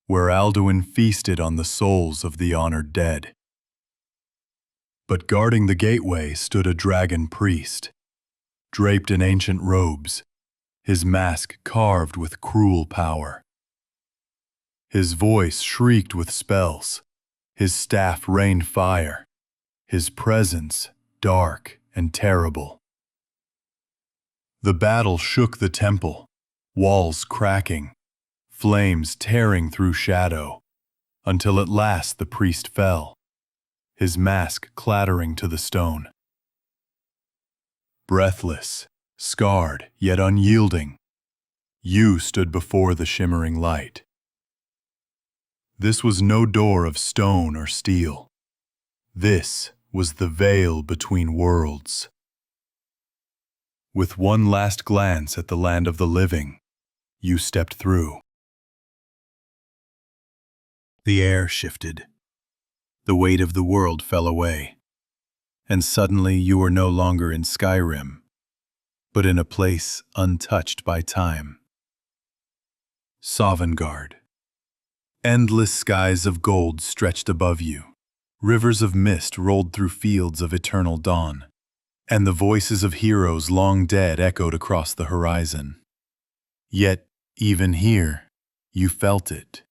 S1: where Alduin feasted on the souls of the honored dead. But guarding the gateway stood a dragon priest, draped in ancient robes, his mask carved with cruel power. His voice shrieked with spells, his staff rained fire, his presence dark and terrible. The battle shook the temple, walls cracking, flames tearing through shadow, until at last the priest fell, his mask clattering to the stone. Breathless, scarred, yet unyielding, you stood before the shimmering light. This was no door of stone or steel. This was the veil between worlds. With one last glance at the land of the living, you stepped through. The air shifted. The weight of the world fell away, and suddenly you were no longer in Skyrim, but in a place untouched by time. Sovngarde. Endless skies of gold stretched above you. Rivers of mist rolled through fields of eternal dawn, and the voices of heroes long dead echoed across the horizon. Yet, even here, you felt it.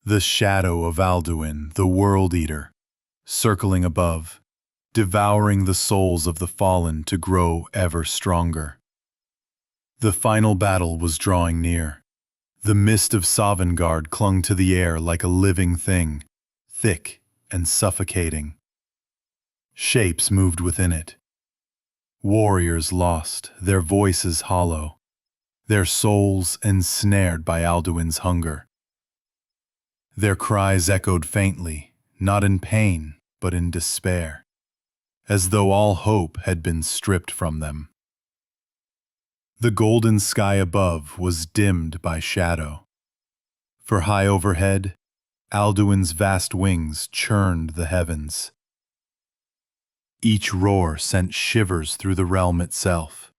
S1: The shadow of Alduin, the World Eater, circling above, devouring the souls of the fallen to grow ever stronger. The final battle was drawing near. The mist of Sovngarde clung to the air like a living thing, thick and suffocating. Shapes moved within it. Warriors lost, their voices hollow, their souls ensnared by Alduin's hunger. Their cries echoed faintly, not in pain, but in despair, as though all hope had been stripped from them. The golden sky above was dimmed by shadow, for high overhead, Alduin's vast wings churned the heavens. Each roar sent shivers through the realm itself,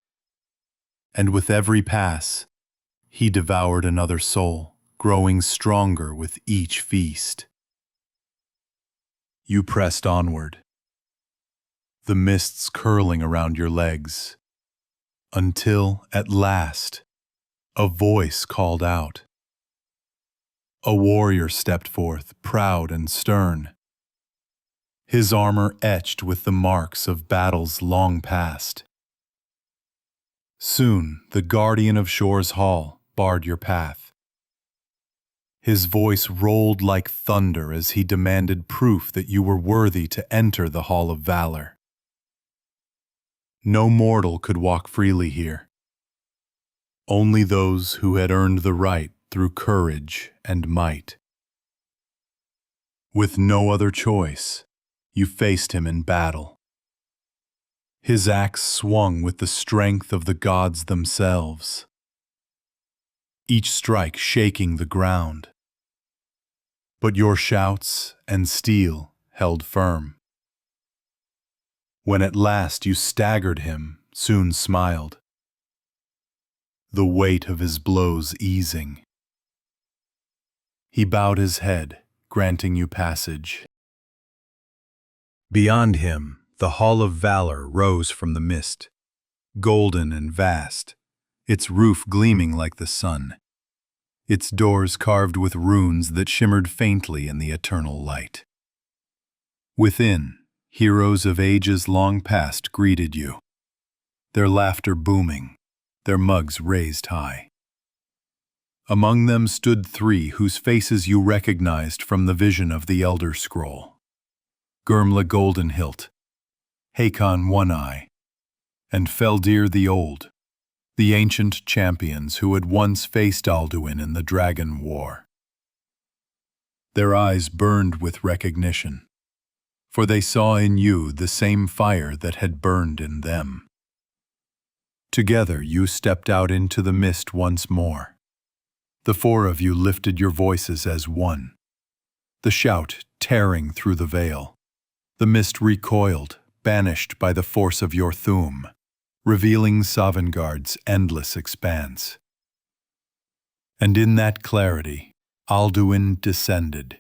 S1: and with every pass, he devoured another soul, growing stronger with each feast. You pressed onward, the mists curling around your legs, until, at last, a voice called out. A warrior stepped forth, proud and stern, his armor etched with the marks of battles long past. Soon, the guardian of Shore's Hall barred your path. His voice rolled like thunder as he demanded proof that you were worthy to enter the Hall of Valor. No mortal could walk freely here. Only those who had earned the right through courage and might. With no other choice, you faced him in battle. His axe swung with the strength of the gods themselves, each strike shaking the ground. But your shouts and steel held firm. When at last you staggered him, soon smiled, the weight of his blows easing. He bowed his head, granting you passage. Beyond him, the Hall of Valor rose from the mist, golden and vast, its roof gleaming like the sun, its doors carved with runes that shimmered faintly in the eternal light. Within, heroes of ages long past greeted you, their laughter booming, their mugs raised high. Among them stood three whose faces you recognized from the vision of the Elder Scroll: Gurmla Goldenhilt, Hakon One-Eye, and Feldir the Old, the ancient champions who had once faced Alduin in the Dragon War. Their eyes burned with recognition, for they saw in you the same fire that had burned in them. Together you stepped out into the mist once more. The four of you lifted your voices as one, the shout tearing through the veil. The mist recoiled, banished by the force of your Thu'um, revealing Sovngarde's endless expanse. And in that clarity, Alduin descended,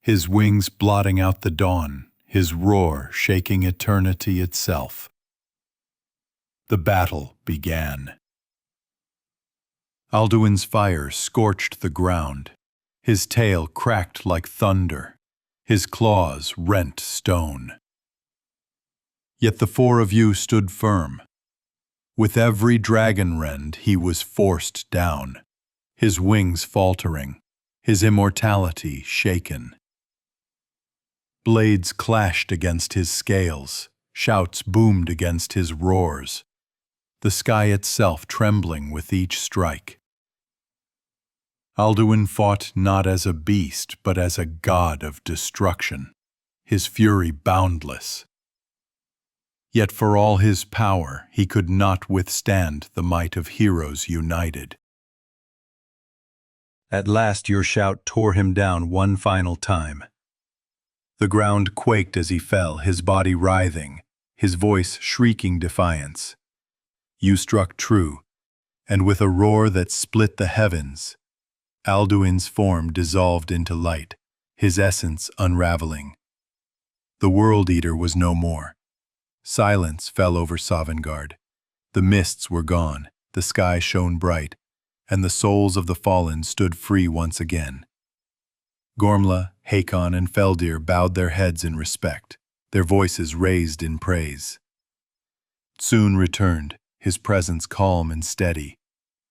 S1: his wings blotting out the dawn, his roar shaking eternity itself. The battle began. Alduin's fire scorched the ground, his tail cracked like thunder, his claws rent stone. Yet the four of you stood firm. With every dragon rend he was forced down, his wings faltering, his immortality shaken. Blades clashed against his scales, shouts boomed against his roars, the sky itself trembling with each strike. Alduin fought not as a beast, but as a god of destruction, his fury boundless. Yet for all his power, he could not withstand the might of heroes united. At last your shout tore him down one final time. The ground quaked as he fell, his body writhing, his voice shrieking defiance. You struck true, and with a roar that split the heavens, Alduin's form dissolved into light, his essence unraveling. The World Eater was no more. Silence fell over Sovngarde. The mists were gone, the sky shone bright, and the souls of the fallen stood free once again. Gormla, Hakon, and Feldir bowed their heads in respect, their voices raised in praise. Soon returned, his presence calm and steady,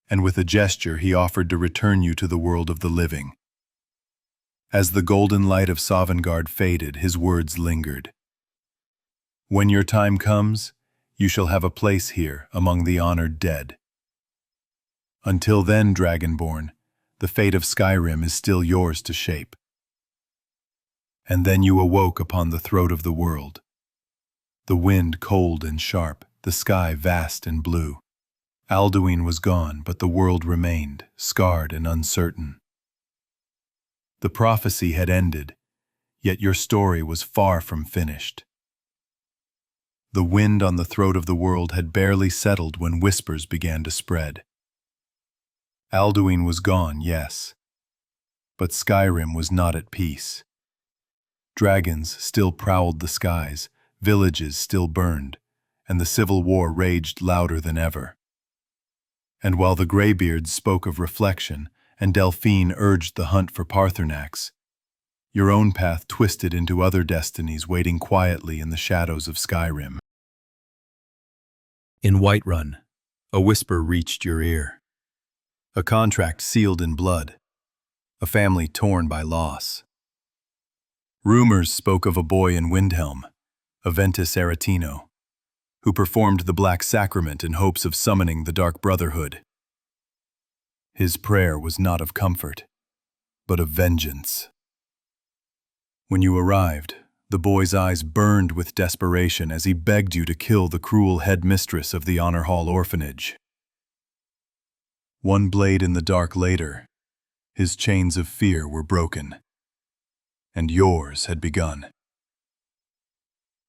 S1: and with a gesture he offered to return you to the world of the living. As the golden light of Sovngarde faded, his words lingered. When your time comes, you shall have a place here among the honored dead. Until then, Dragonborn, the fate of Skyrim is still yours to shape. And then you awoke upon the throat of the world. The wind cold and sharp, the sky vast and blue. Alduin was gone, but the world remained, scarred and uncertain. The prophecy had ended, yet your story was far from finished. The wind on the throat of the world had barely settled when whispers began to spread. Alduin was gone, yes, but Skyrim was not at peace. Dragons still prowled the skies, villages still burned, and the civil war raged louder than ever. And while the Greybeards spoke of reflection and Delphine urged the hunt for Paarthurnax, your own path twisted into other destinies waiting quietly in the shadows of Skyrim. In Whiterun, a whisper reached your ear. A contract sealed in blood, a family torn by loss. Rumors spoke of a boy in Windhelm, Aventus Aretino, who performed the Black Sacrament in hopes of summoning the Dark Brotherhood. His prayer was not of comfort, but of vengeance. When you arrived, the boy's eyes burned with desperation as he begged you to kill the cruel headmistress of the Honor Hall orphanage. One blade in the dark later, his chains of fear were broken, and yours had begun.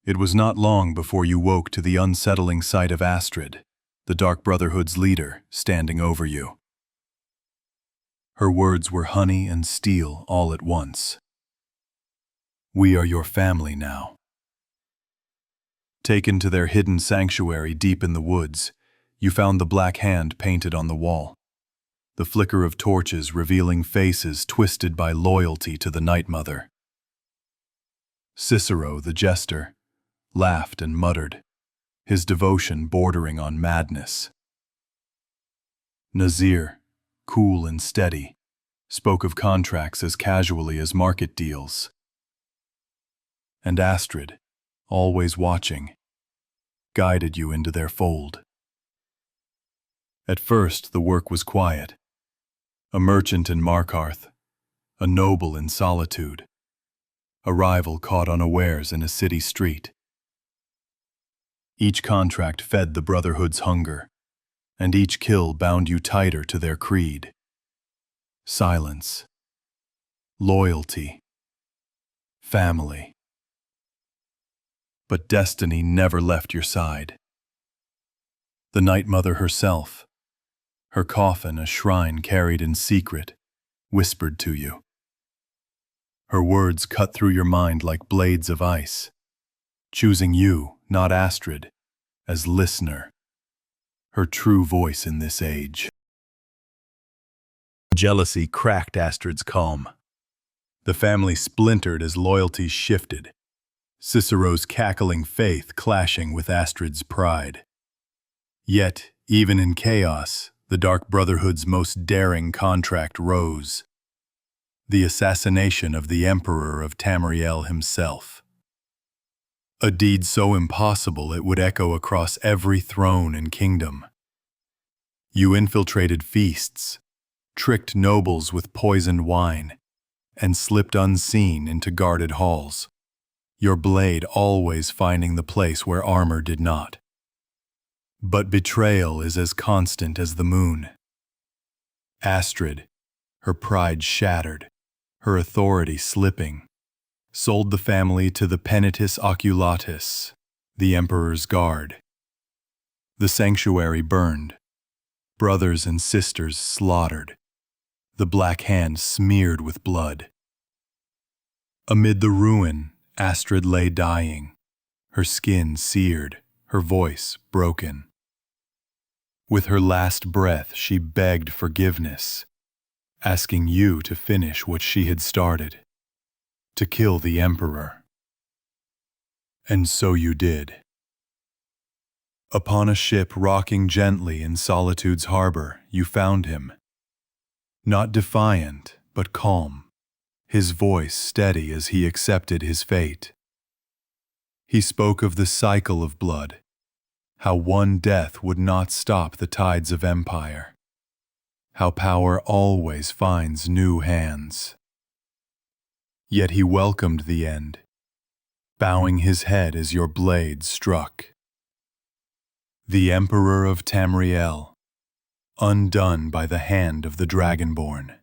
S1: It was not long before you woke to the unsettling sight of Astrid, the Dark Brotherhood's leader, standing over you. Her words were honey and steel all at once. We are your family now. Taken to their hidden sanctuary deep in the woods, you found the black hand painted on the wall, the flicker of torches revealing faces twisted by loyalty to the Night Mother. Cicero, the jester, laughed and muttered, his devotion bordering on madness. Nazir, cool and steady, spoke of contracts as casually as market deals. And Astrid, always watching, guided you into their fold. At first, the work was quiet. A merchant in Markarth, a noble in solitude, a rival caught unawares in a city street. Each contract fed the Brotherhood's hunger, and each kill bound you tighter to their creed. Silence, loyalty, family. But destiny never left your side. The Night Mother herself, her coffin a shrine carried in secret, whispered to you. Her words cut through your mind like blades of ice, choosing you, not Astrid, as listener, her true voice in this age. Jealousy cracked Astrid's calm. The family splintered as loyalties shifted, Cicero's cackling faith clashing with Astrid's pride. Yet, even in chaos, the Dark Brotherhood's most daring contract rose: the assassination of the Emperor of Tamriel himself. A deed so impossible it would echo across every throne and kingdom. You infiltrated feasts, tricked nobles with poisoned wine, and slipped unseen into guarded halls, your blade always finding the place where armor did not. But betrayal is as constant as the moon. Astrid, her pride shattered, her authority slipping, sold the family to the Penitus Oculatus, the Emperor's guard. The sanctuary burned, brothers and sisters slaughtered, the Black Hand smeared with blood. Amid the ruin, Astrid lay dying, her skin seared, her voice broken. With her last breath, she begged forgiveness, asking you to finish what she had started, to kill the Emperor. And so you did. Upon a ship rocking gently in Solitude's harbor, you found him. Not defiant, but calm, his voice steady as he accepted his fate. He spoke of the cycle of blood, how one death would not stop the tides of empire, how power always finds new hands. Yet he welcomed the end, bowing his head as your blade struck. The Emperor of Tamriel, undone by the hand of the Dragonborn.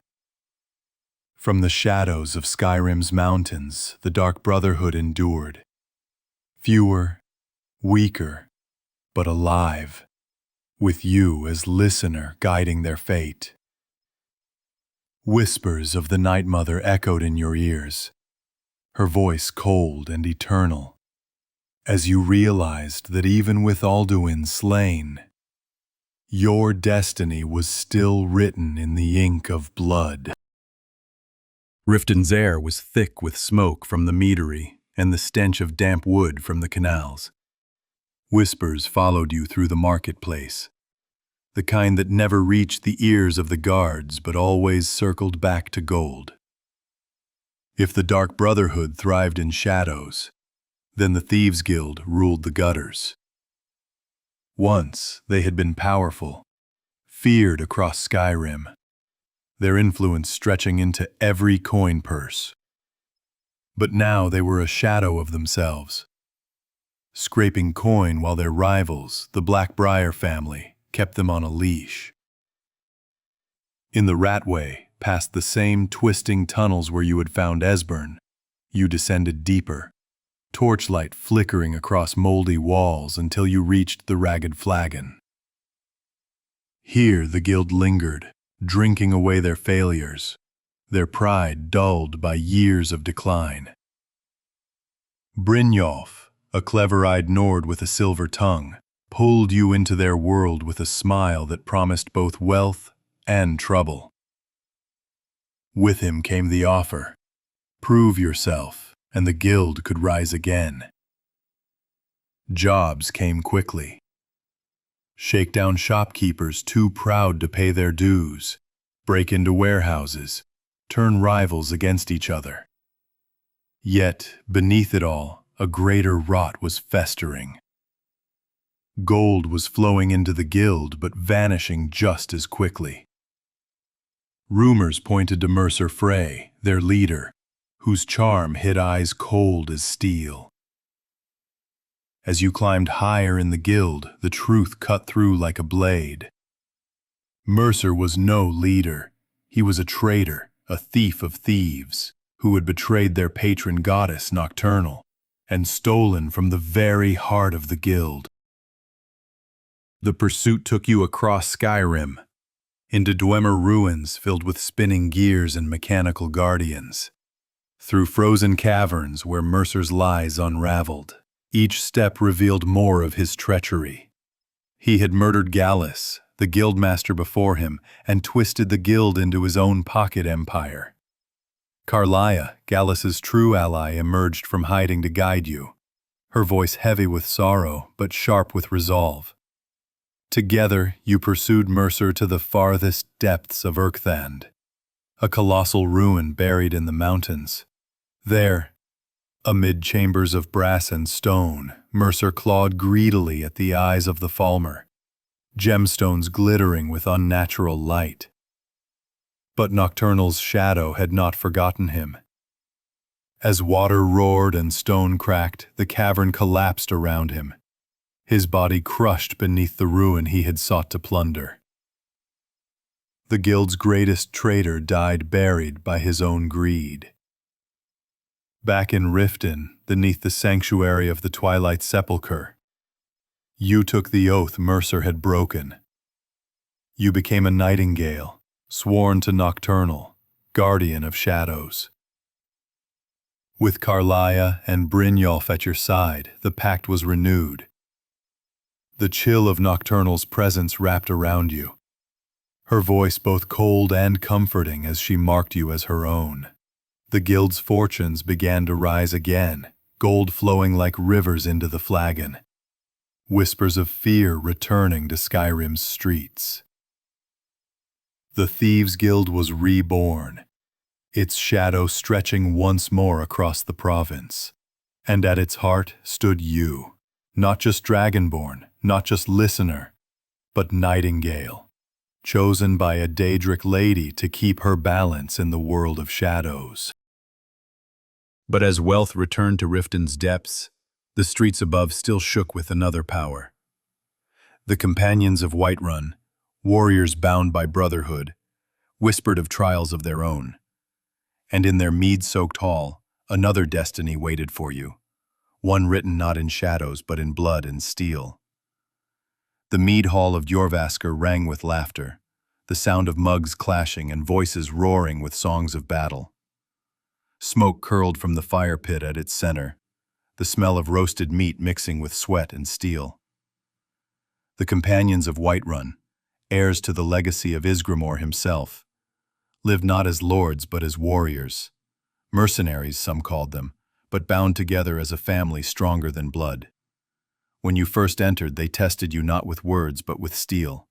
S1: From the shadows of Skyrim's mountains, the Dark Brotherhood endured. Fewer, weaker, but alive, with you as listener guiding their fate. Whispers of the Night Mother echoed in your ears, her voice cold and eternal, as you realized that even with Alduin slain, your destiny was still written in the ink of blood. Riften's air was thick with smoke from the meadery and the stench of damp wood from the canals. Whispers followed you through the marketplace, the kind that never reached the ears of the guards but always circled back to gold. If the Dark Brotherhood thrived in shadows, then the Thieves Guild ruled the gutters. Once they had been powerful, feared across Skyrim, their influence stretching into every coin purse. But now they were a shadow of themselves, scraping coin while their rivals, the Blackbriar family, kept them on a leash. In the Ratway, past the same twisting tunnels where you had found Esbern, you descended deeper, torchlight flickering across moldy walls until you reached the Ragged Flagon. Here the guild lingered, drinking away their failures, their pride dulled by years of decline. Brynjolf, a clever-eyed Nord with a silver tongue, pulled you into their world with a smile that promised both wealth and trouble. With him came the offer: prove yourself, and the guild could rise again. Jobs came quickly. Shakedown shopkeepers too proud to pay their dues, break into warehouses, turn rivals against each other. Yet, beneath it all, a greater rot was festering. Gold was flowing into the guild, but vanishing just as quickly. Rumors pointed to Mercer Frey, their leader, whose charm hid eyes cold as steel. As you climbed higher in the guild, the truth cut through like a blade. Mercer was no leader. He was a traitor, a thief of thieves, who had betrayed their patron goddess Nocturnal, and stolen from the very heart of the guild. The pursuit took you across Skyrim, into Dwemer ruins filled with spinning gears and mechanical guardians, through frozen caverns where Mercer's lies unraveled. Each step revealed more of his treachery. He had murdered Gallus, the guildmaster before him, and twisted the guild into his own pocket empire. Carlia, Gallus's true ally, emerged from hiding to guide you, her voice heavy with sorrow but sharp with resolve. Together, you pursued Mercer to the farthest depths of Urkthand, a colossal ruin buried in the mountains. There, amid chambers of brass and stone, Mercer clawed greedily at the eyes of the Falmer, gemstones glittering with unnatural light. But Nocturnal's shadow had not forgotten him. As water roared and stone cracked, the cavern collapsed around him, his body crushed beneath the ruin he had sought to plunder. The guild's greatest traitor died buried by his own greed. Back in Riften, beneath the sanctuary of the Twilight Sepulchre, you took the oath Mercer had broken. You became a nightingale, sworn to Nocturnal, guardian of shadows. With Carlia and Brynjolf at your side, the pact was renewed. The chill of Nocturnal's presence wrapped around you, her voice both cold and comforting as she marked you as her own. The guild's fortunes began to rise again, gold flowing like rivers into the flagon, whispers of fear returning to Skyrim's streets. The Thieves Guild was reborn, its shadow stretching once more across the province. And at its heart stood you, not just Dragonborn, not just listener, but nightingale, chosen by a Daedric lady to keep her balance in the world of shadows. But as wealth returned to Riften's depths, the streets above still shook with another power. The companions of Whiterun, warriors bound by brotherhood, whispered of trials of their own. And in their mead-soaked hall, another destiny waited for you, one written not in shadows but in blood and steel. The mead hall of Jorvaskr rang with laughter, the sound of mugs clashing and voices roaring with songs of battle. Smoke curled from the fire pit at its center, the smell of roasted meat mixing with sweat and steel. The companions of Whiterun, heirs to the legacy of Isgrimor himself, lived not as lords but as warriors, mercenaries some called them, but bound together as a family stronger than blood. When you first entered, they tested you not with words but with steel.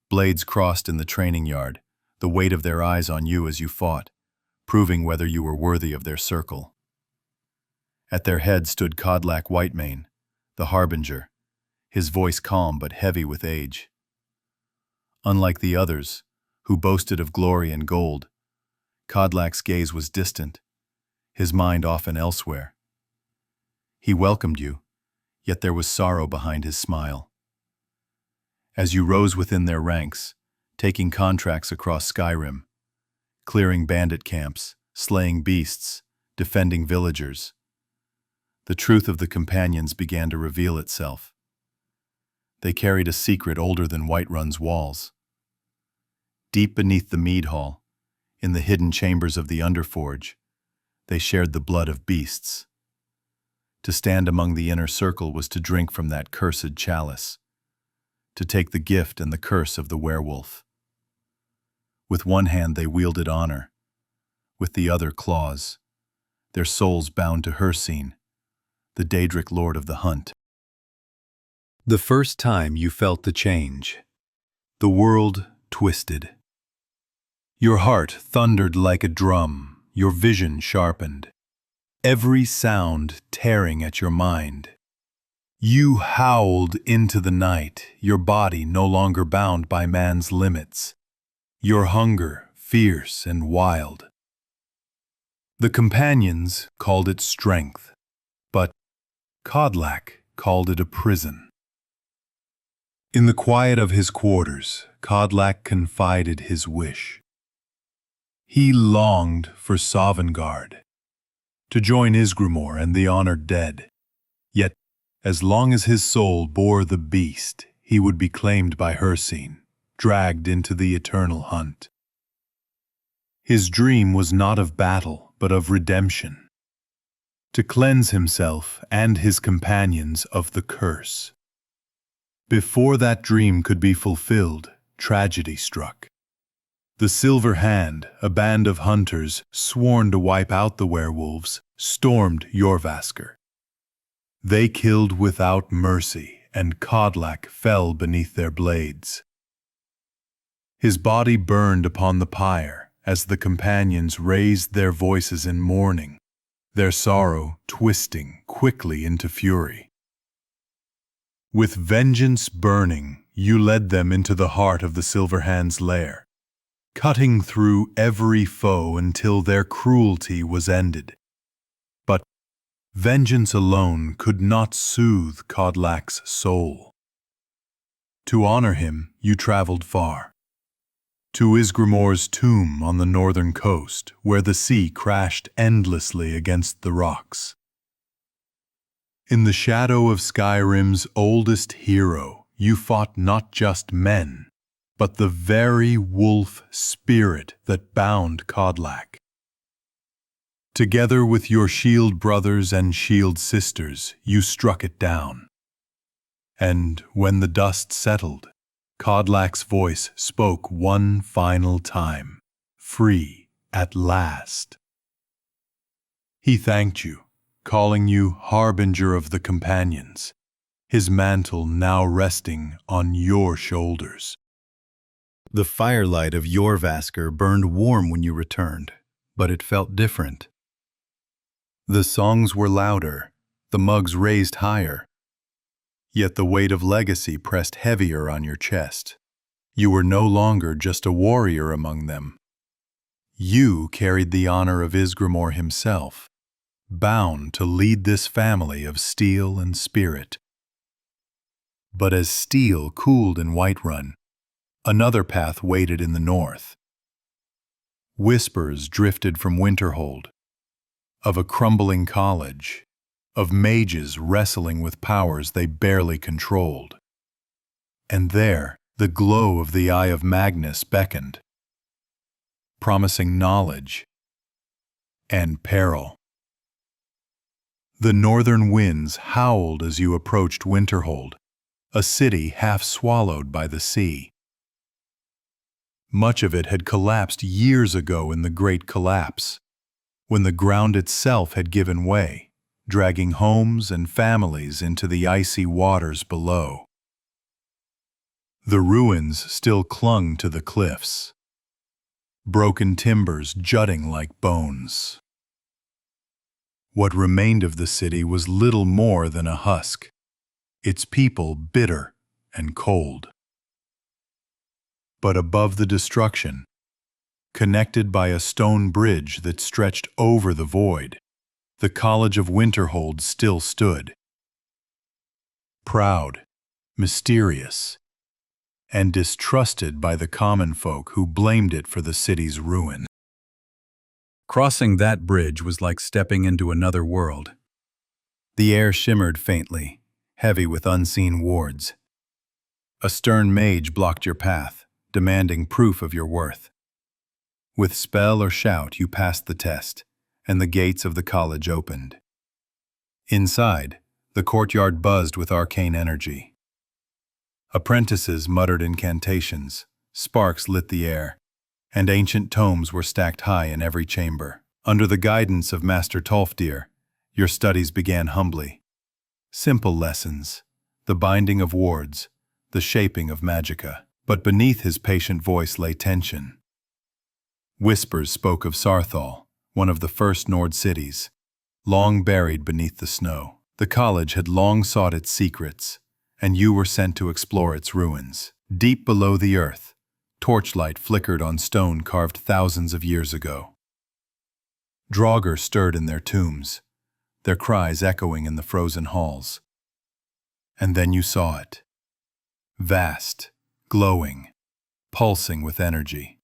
S1: Blades crossed in the training yard, the weight of their eyes on you as you fought, proving whether you were worthy of their circle. At their head stood Codlac Whitemane, the harbinger, his voice calm but heavy with age. Unlike the others, who boasted of glory and gold, Codlac's gaze was distant, his mind often elsewhere. He welcomed you, yet there was sorrow behind his smile. As you rose within their ranks, taking contracts across Skyrim, clearing bandit camps, slaying beasts, defending villagers, the truth of the companions began to reveal itself. They carried a secret older than Whiterun's walls. Deep beneath the mead hall, in the hidden chambers of the Underforge, they shared the blood of beasts. To stand among the inner circle was to drink from that cursed chalice, to take the gift and the curse of the werewolf. With one hand they wielded honor, with the other claws, their souls bound to Hircine, the Daedric lord of the hunt. The first time you felt the change, the world twisted. Your heart thundered like a drum, your vision sharpened, every sound tearing at your mind. You howled into the night, your body no longer bound by man's limits, your hunger fierce and wild. The companions called it strength, but Codlac called it a prison. In the quiet of his quarters, Codlac confided his wish. He longed for Sovngarde, to join Isgrimor and the honored dead. Yet, as long as his soul bore the beast, he would be claimed by Hircine, dragged into the eternal hunt. His dream was not of battle, but of redemption. To cleanse himself and his companions of the curse. Before that dream could be fulfilled, tragedy struck. The Silver Hand, a band of hunters sworn to wipe out the werewolves, stormed Hrothgar. They killed without mercy, and Kodlak fell beneath their blades. His body burned upon the pyre as the companions raised their voices in mourning, their sorrow twisting quickly into fury. With vengeance burning, you led them into the heart of the Silver Hand's lair, cutting through every foe until their cruelty was ended. But vengeance alone could not soothe Kodlak's soul. To honor him, you traveled far. To Isgrimor's tomb on the northern coast, where the sea crashed endlessly against the rocks. In the shadow of Skyrim's oldest hero, you fought not just men, but the very wolf spirit that bound Kodlak. Together with your shield brothers and shield sisters, you struck it down. And when the dust settled, Kodlak's voice spoke one final time, free at last. He thanked you, calling you harbinger of the companions, his mantle now resting on your shoulders. The firelight of Hrothgar burned warm when you returned, but it felt different. The songs were louder, the mugs raised higher, yet the weight of legacy pressed heavier on your chest. You were no longer just a warrior among them. You carried the honor of Isgrimor himself, bound to lead this family of steel and spirit. But as steel cooled in Whiterun, another path waited in the north. Whispers drifted from Winterhold, of a crumbling college, of mages wrestling with powers they barely controlled. And there, the glow of the Eye of Magnus beckoned, promising knowledge and peril. The northern winds howled as you approached Winterhold, a city half swallowed by the sea. Much of it had collapsed years ago in the Great Collapse, when the ground itself had given way, dragging homes and families into the icy waters below. The ruins still clung to the cliffs, broken timbers jutting like bones. What remained of the city was little more than a husk, its people bitter and cold. But above the destruction, connected by a stone bridge that stretched over the void, the College of Winterhold still stood. Proud, mysterious, and distrusted by the common folk who blamed it for the city's ruin. Crossing that bridge was like stepping into another world. The air shimmered faintly, heavy with unseen wards. A stern mage blocked your path, demanding proof of your worth. With spell or shout, you passed the test, and the gates of the college opened. Inside, the courtyard buzzed with arcane energy. Apprentices muttered incantations, sparks lit the air, and ancient tomes were stacked high in every chamber. Under the guidance of Master Tolfdir, your studies began humbly. Simple lessons, the binding of wards, the shaping of magicka. But beneath his patient voice lay tension. Whispers spoke of Sarthal, one of the first Nord cities, long buried beneath the snow. The college had long sought its secrets, and you were sent to explore its ruins. Deep below the earth, torchlight flickered on stone carved thousands of years ago. Draugr stirred in their tombs, their cries echoing in the frozen halls. And then you saw it. Vast, glowing, pulsing with energy.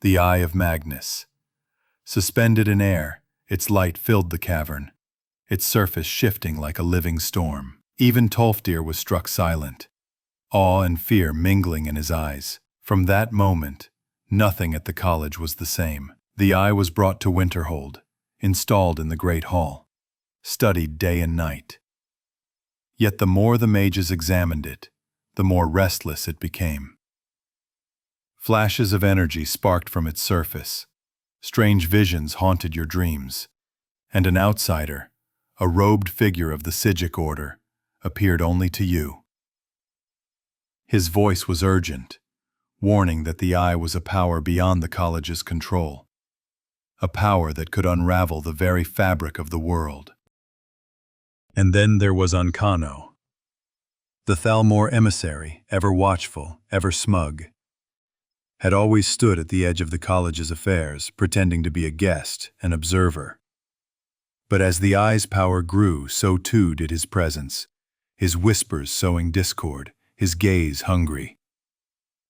S1: The Eye of Magnus. Suspended in air, its light filled the cavern, its surface shifting like a living storm. Even Tolfdir was struck silent, awe and fear mingling in his eyes. From that moment, nothing at the college was the same. The eye was brought to Winterhold, installed in the Great Hall, studied day and night. Yet the more the mages examined it, the more restless it became. Flashes of energy sparked from its surface, strange visions haunted your dreams, and an outsider, a robed figure of the Psijic order, appeared only to you. His voice was urgent, warning that the eye was a power beyond the college's control, a power that could unravel the very fabric of the world. And then there was Unkano, the Thalmor emissary, ever watchful, ever smug, had always stood at the edge of the college's affairs, pretending to be a guest, an observer. But as the eye's power grew, so too did his presence, his whispers sowing discord, his gaze hungry.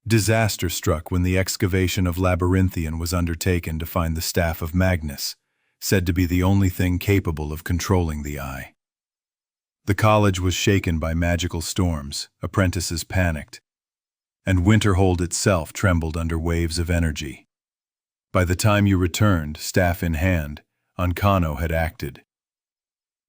S1: Disaster struck when the excavation of Labyrinthian was undertaken to find the staff of Magnus, said to be the only thing capable of controlling the eye. The college was shaken by magical storms, apprentices panicked, and Winterhold itself trembled under waves of energy. By the time you returned, staff in hand, Unkano had acted.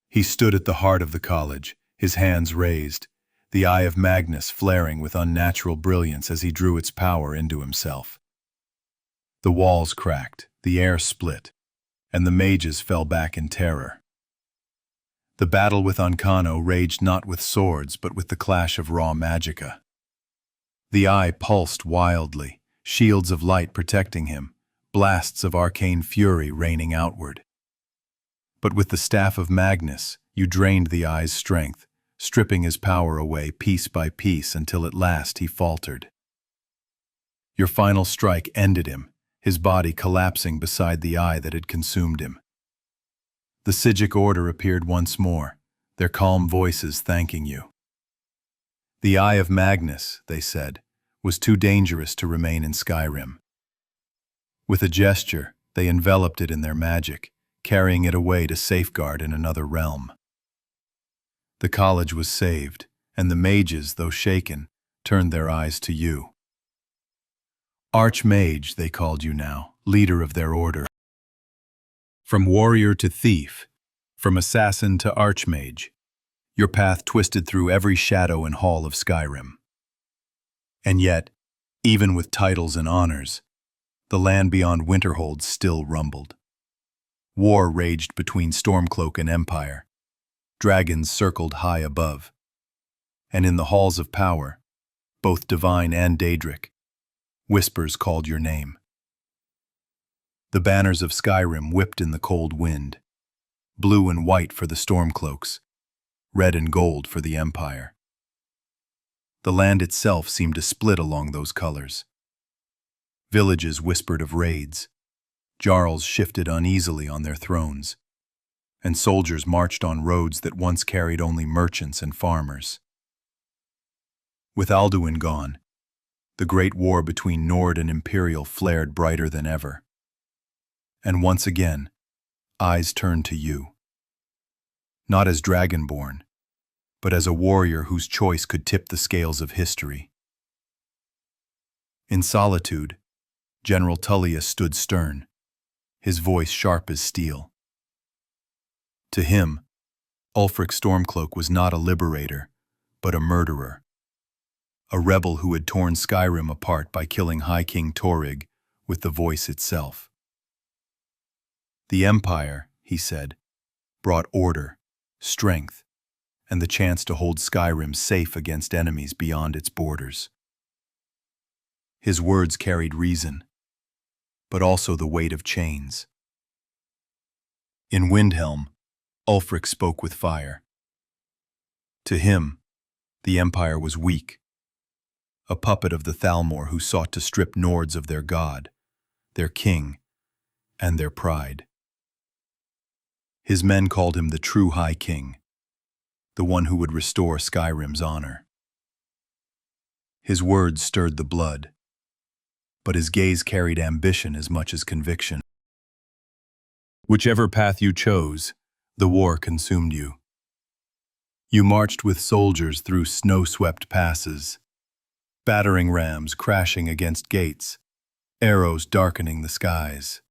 S1: He stood at the heart of the college, his hands raised, the eye of Magnus flaring with unnatural brilliance as he drew its power into himself. The walls cracked, the air split, and the mages fell back in terror. The battle with Unkano raged not with swords but with the clash of raw magicka. The eye pulsed wildly, shields of light protecting him, blasts of arcane fury raining outward. But with the staff of Magnus, you drained the eye's strength, stripping his power away piece by piece until at last he faltered. Your final strike ended him, his body collapsing beside the eye that had consumed him. The Psijic order appeared once more, their calm voices thanking you. The eye of Magnus, they said, was too dangerous to remain in Skyrim. With a gesture, they enveloped it in their magic, carrying it away to safeguard in another realm. The college was saved, and the mages, though shaken, turned their eyes to you. Archmage, they called you now, leader of their order. From warrior to thief, from assassin to archmage, your path twisted through every shadow and hall of Skyrim. And yet, even with titles and honors, the land beyond Winterhold still rumbled. War raged between Stormcloak and Empire. Dragons circled high above. And in the halls of power, both divine and Daedric, whispers called your name. The banners of Skyrim whipped in the cold wind, blue and white for the Stormcloaks, red and gold for the Empire. The land itself seemed to split along those colors. Villages whispered of raids, jarls shifted uneasily on their thrones, and soldiers marched on roads that once carried only merchants and farmers. With Alduin gone, the great war between Nord and Imperial flared brighter than ever. And once again, eyes turned to you. Not as Dragonborn, but as a warrior whose choice could tip the scales of history. In solitude, General Tullius stood stern, his voice sharp as steel. To him, Ulfric Stormcloak was not a liberator, but a murderer. A rebel who had torn Skyrim apart by killing High King Torrig with the voice itself. The Empire, he said, brought order, strength, and the chance to hold Skyrim safe against enemies beyond its borders. His words carried reason, but also the weight of chains. In Windhelm, Ulfric spoke with fire. To him, the Empire was weak, a puppet of the Thalmor who sought to strip Nords of their god, their king, and their pride. His men called him the true High King, the one who would restore Skyrim's honor. His words stirred the blood, but his gaze carried ambition as much as conviction. Whichever path you chose, the war consumed you. You marched with soldiers through snow-swept passes, battering rams crashing against gates, arrows darkening the skies.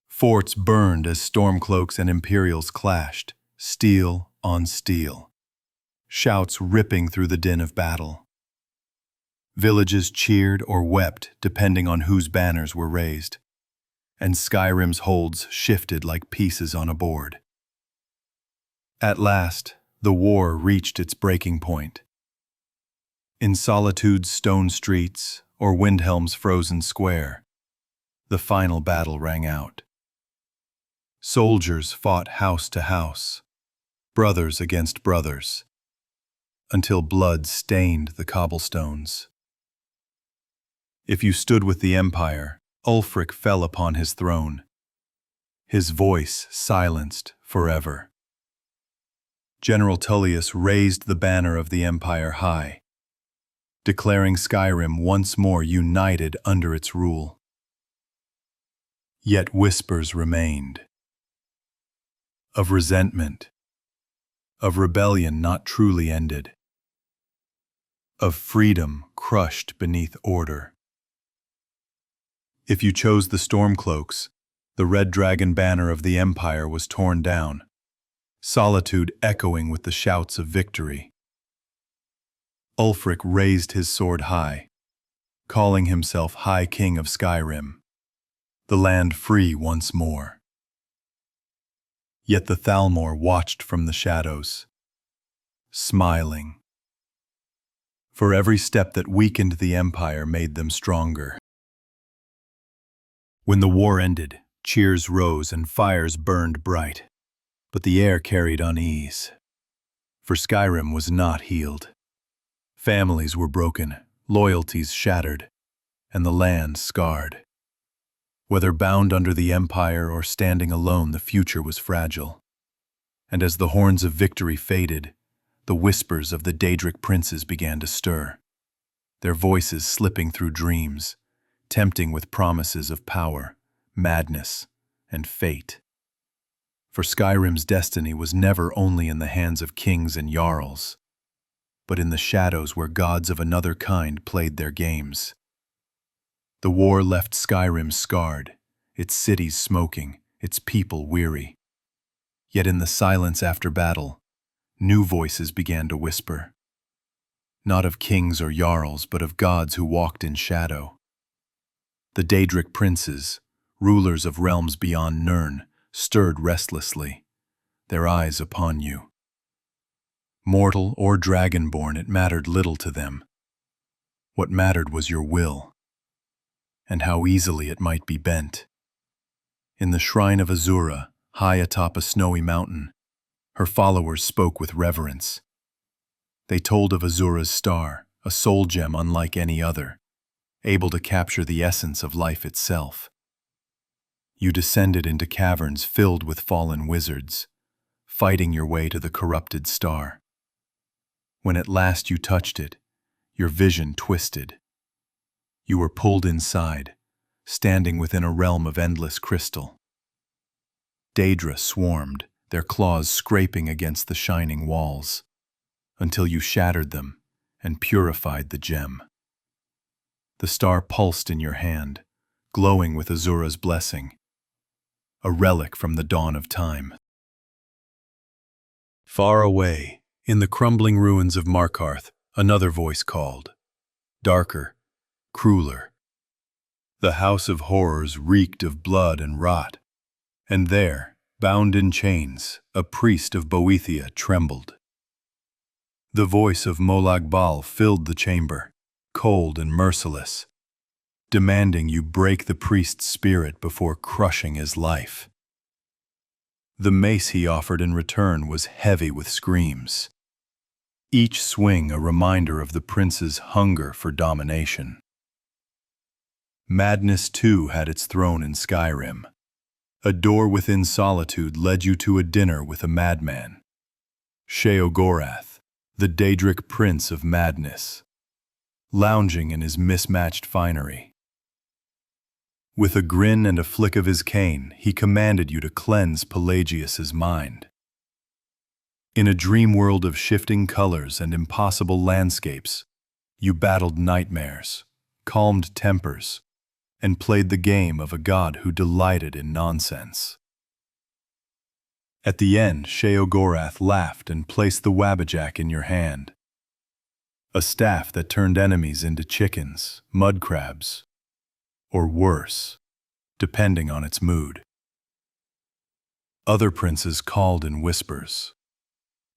S1: Forts burned as stormcloaks and imperials clashed, steel on steel, shouts ripping through the din of battle. Villages cheered or wept depending on whose banners were raised, and Skyrim's holds shifted like pieces on a board. At last, the war reached its breaking point. In Solitude's stone streets or Windhelm's frozen square, the final battle rang out. Soldiers fought house to house, brothers against brothers, until blood stained the cobblestones. If you stood with the Empire, Ulfric fell upon his throne, his voice silenced forever. General Tullius raised the banner of the Empire high, declaring Skyrim once more united under its rule. Yet whispers remained. Of resentment, of rebellion not truly ended, of freedom crushed beneath order. If you chose the Stormcloaks, the red dragon banner of the Empire was torn down, Solitude echoing with the shouts of victory. Ulfric raised his sword high, calling himself High King of Skyrim, the land free once more. Yet the Thalmor watched from the shadows, smiling. For every step that weakened the Empire made them stronger. When the war ended, cheers rose and fires burned bright, but the air carried unease. For Skyrim was not healed. Families were broken, loyalties shattered, and the land scarred. Whether bound under the Empire or standing alone, the future was fragile. And as the horns of victory faded, the whispers of the Daedric princes began to stir, their voices slipping through dreams, tempting with promises of power, madness, and fate. For Skyrim's destiny was never only in the hands of kings and jarls, but in the shadows where gods of another kind played their games. The war left Skyrim scarred, its cities smoking, its people weary. Yet in the silence after battle, new voices began to whisper. Not of kings or jarls, but of gods who walked in shadow. The Daedric princes, rulers of realms beyond Nirn, stirred restlessly, their eyes upon you. Mortal or Dragonborn, it mattered little to them. What mattered was your will, and how easily it might be bent. In the shrine of Azura, high atop a snowy mountain, her followers spoke with reverence. They told of Azura's star, a soul gem unlike any other, able to capture the essence of life itself. You descended into caverns filled with fallen wizards, fighting your way to the corrupted star. When at last you touched it, your vision twisted. You were pulled inside, standing within a realm of endless crystal. Daedra swarmed, their claws scraping against the shining walls, until you shattered them and purified the gem. The star pulsed in your hand, glowing with Azura's blessing, a relic from the dawn of time. Far away, in the crumbling ruins of Markarth, another voice called, darker, crueler. The house of horrors reeked of blood and rot, and there, bound in chains, a priest of Boethia trembled. The voice of Molag Bal filled the chamber, cold and merciless, demanding you break the priest's spirit before crushing his life. The mace he offered in return was heavy with screams, each swing a reminder of the prince's hunger for domination. Madness, too, had its throne in Skyrim. A door within Solitude led you to a dinner with a madman, Sheogorath, the Daedric prince of madness, lounging in his mismatched finery. With a grin and a flick of his cane, he commanded you to cleanse Pelagius's mind. In a dream world of shifting colors and impossible landscapes, You battled nightmares, calmed tempers, and played the game of a god who delighted in nonsense. At the end, Sheogorath laughed and placed the Wabbajack in your hand, a staff that turned enemies into chickens, mud crabs, or worse, depending on its mood. Other princes called in whispers.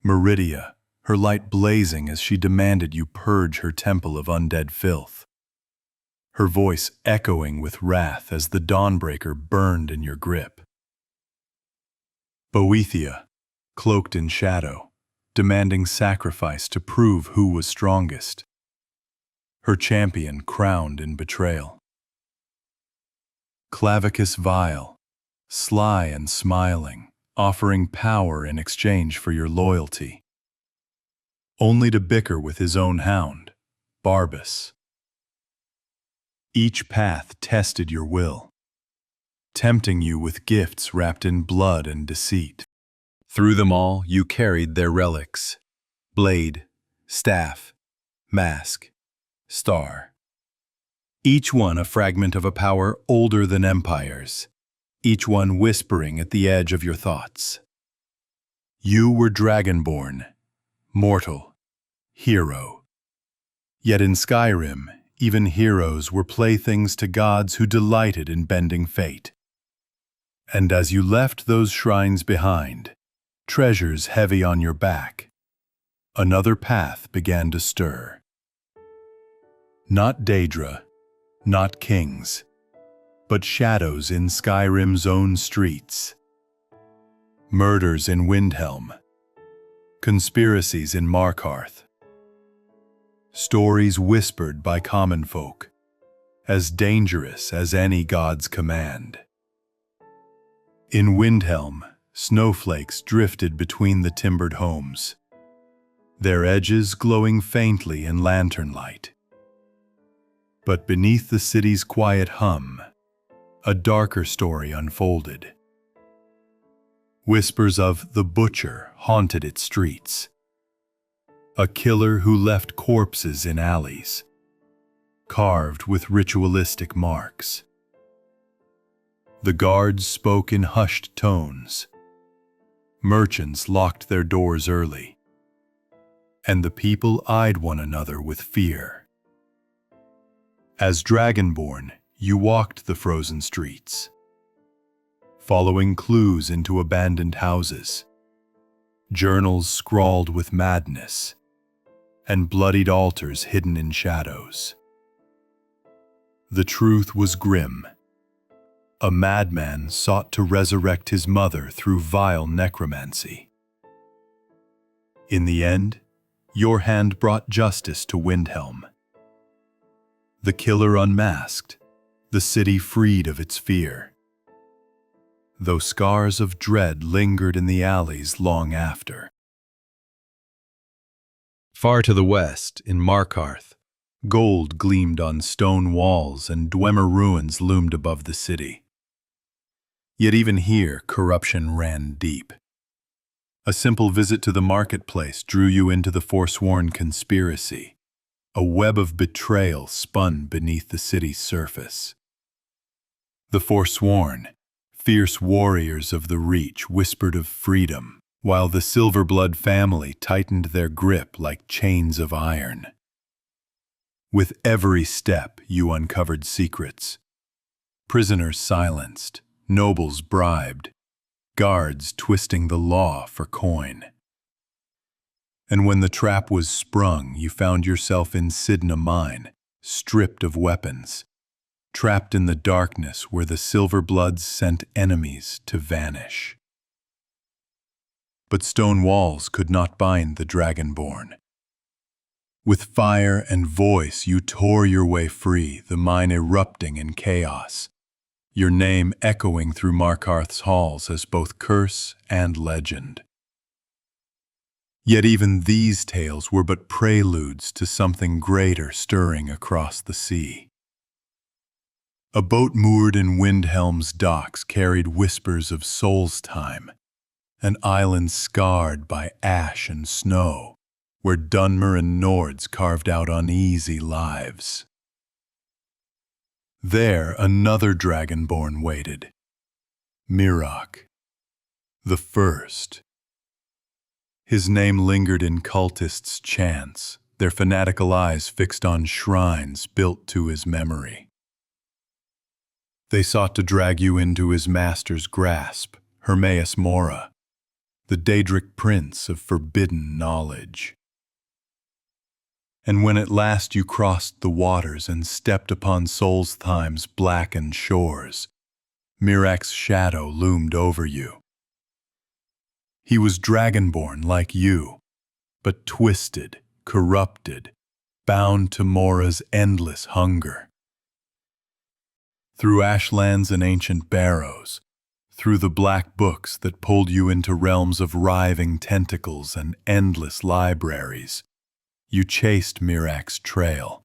S1: Meridia, her light blazing as she demanded you purge her temple of undead filth, her voice echoing with wrath as the Dawnbreaker burned in your grip. Boethia, cloaked in shadow, demanding sacrifice to prove who was strongest, her champion crowned in betrayal. Clavicus Vile, sly and smiling, offering power in exchange for your loyalty, only to bicker with his own hound, Barbas. Each path tested your will, tempting you with gifts wrapped in blood and deceit. Through them all, you carried their relics: blade, staff, mask, star. Each one a fragment of a power older than empires, each one whispering at the edge of your thoughts. You were Dragonborn, mortal, hero. Yet in Skyrim, even heroes were playthings to gods who delighted in bending fate. And as you left those shrines behind, treasures heavy on your back, another path began to stir. Not Daedra, not kings, but shadows in Skyrim's own streets. Murders in Windhelm, conspiracies in Markarth, stories whispered by common folk, as dangerous as any god's command. In Windhelm, snowflakes drifted between the timbered homes, their edges glowing faintly in lantern light. But beneath the city's quiet hum, a darker story unfolded. Whispers of the Butcher haunted its streets, a killer who left corpses in alleys, carved with ritualistic marks. The guards spoke in hushed tones. Merchants locked their doors early, and the people eyed one another with fear. As Dragonborn, you walked the frozen streets, following clues into abandoned houses, journals scrawled with madness, and bloodied altars hidden in shadows. The truth was grim. A madman sought to resurrect his mother through vile necromancy. In the end, your hand brought justice to Windhelm. The killer unmasked, the city freed of its fear, though scars of dread lingered in the alleys long after. Far to the west, in Markarth, gold gleamed on stone walls and Dwemer ruins loomed above the city. Yet even here, corruption ran deep. A simple visit to the marketplace drew you into the forsworn conspiracy. A web of betrayal spun beneath the city's surface. The forsworn, fierce warriors of the Reach whispered of freedom, while the Silverblood family tightened their grip like chains of iron. With every step, you uncovered secrets. Prisoners silenced, nobles bribed, guards twisting the law for coin. And when the trap was sprung, you found yourself in Sidna Mine, stripped of weapons, trapped in the darkness where the Silverbloods sent enemies to vanish. But stone walls could not bind the Dragonborn. With fire and voice you tore your way free, the mine erupting in chaos, your name echoing through Markarth's halls as both curse and legend. Yet even these tales were but preludes to something greater stirring across the sea. A boat moored in Windhelm's docks carried whispers of Storytime, an island scarred by ash and snow, where Dunmer and Nords carved out uneasy lives. There another Dragonborn waited, Mirok, the first. His name lingered in cultists' chants, their fanatical eyes fixed on shrines built to his memory. They sought to drag you into his master's grasp, Hermaeus Mora, the Daedric prince of forbidden knowledge. And when at last you crossed the waters and stepped upon Solstheim's blackened shores, Mirok's shadow loomed over you. He was Dragonborn like you, but twisted, corrupted, bound to Mora's endless hunger. Through ashlands and ancient barrows, through the black books that pulled you into realms of writhing tentacles and endless libraries, you chased Mirok's trail.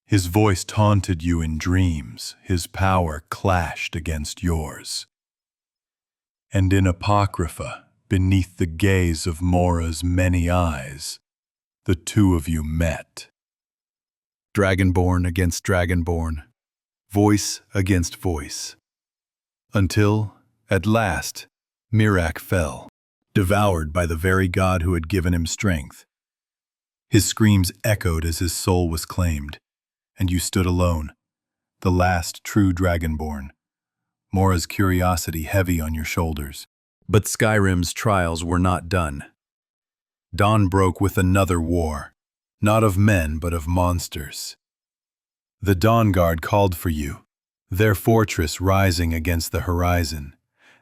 S1: His voice taunted you in dreams, his power clashed against yours. And in Apocrypha, beneath the gaze of Mora's many eyes, the two of you met. Dragonborn against Dragonborn, voice against voice. Until, at last, Mirok fell, devoured by the very god who had given him strength. His screams echoed as his soul was claimed, and you stood alone, the last true Dragonborn, Mora's curiosity heavy on your shoulders. But Skyrim's trials were not done. Dawn broke with another war, not of men but of monsters. The Dawnguard called for you, their fortress rising against the horizon,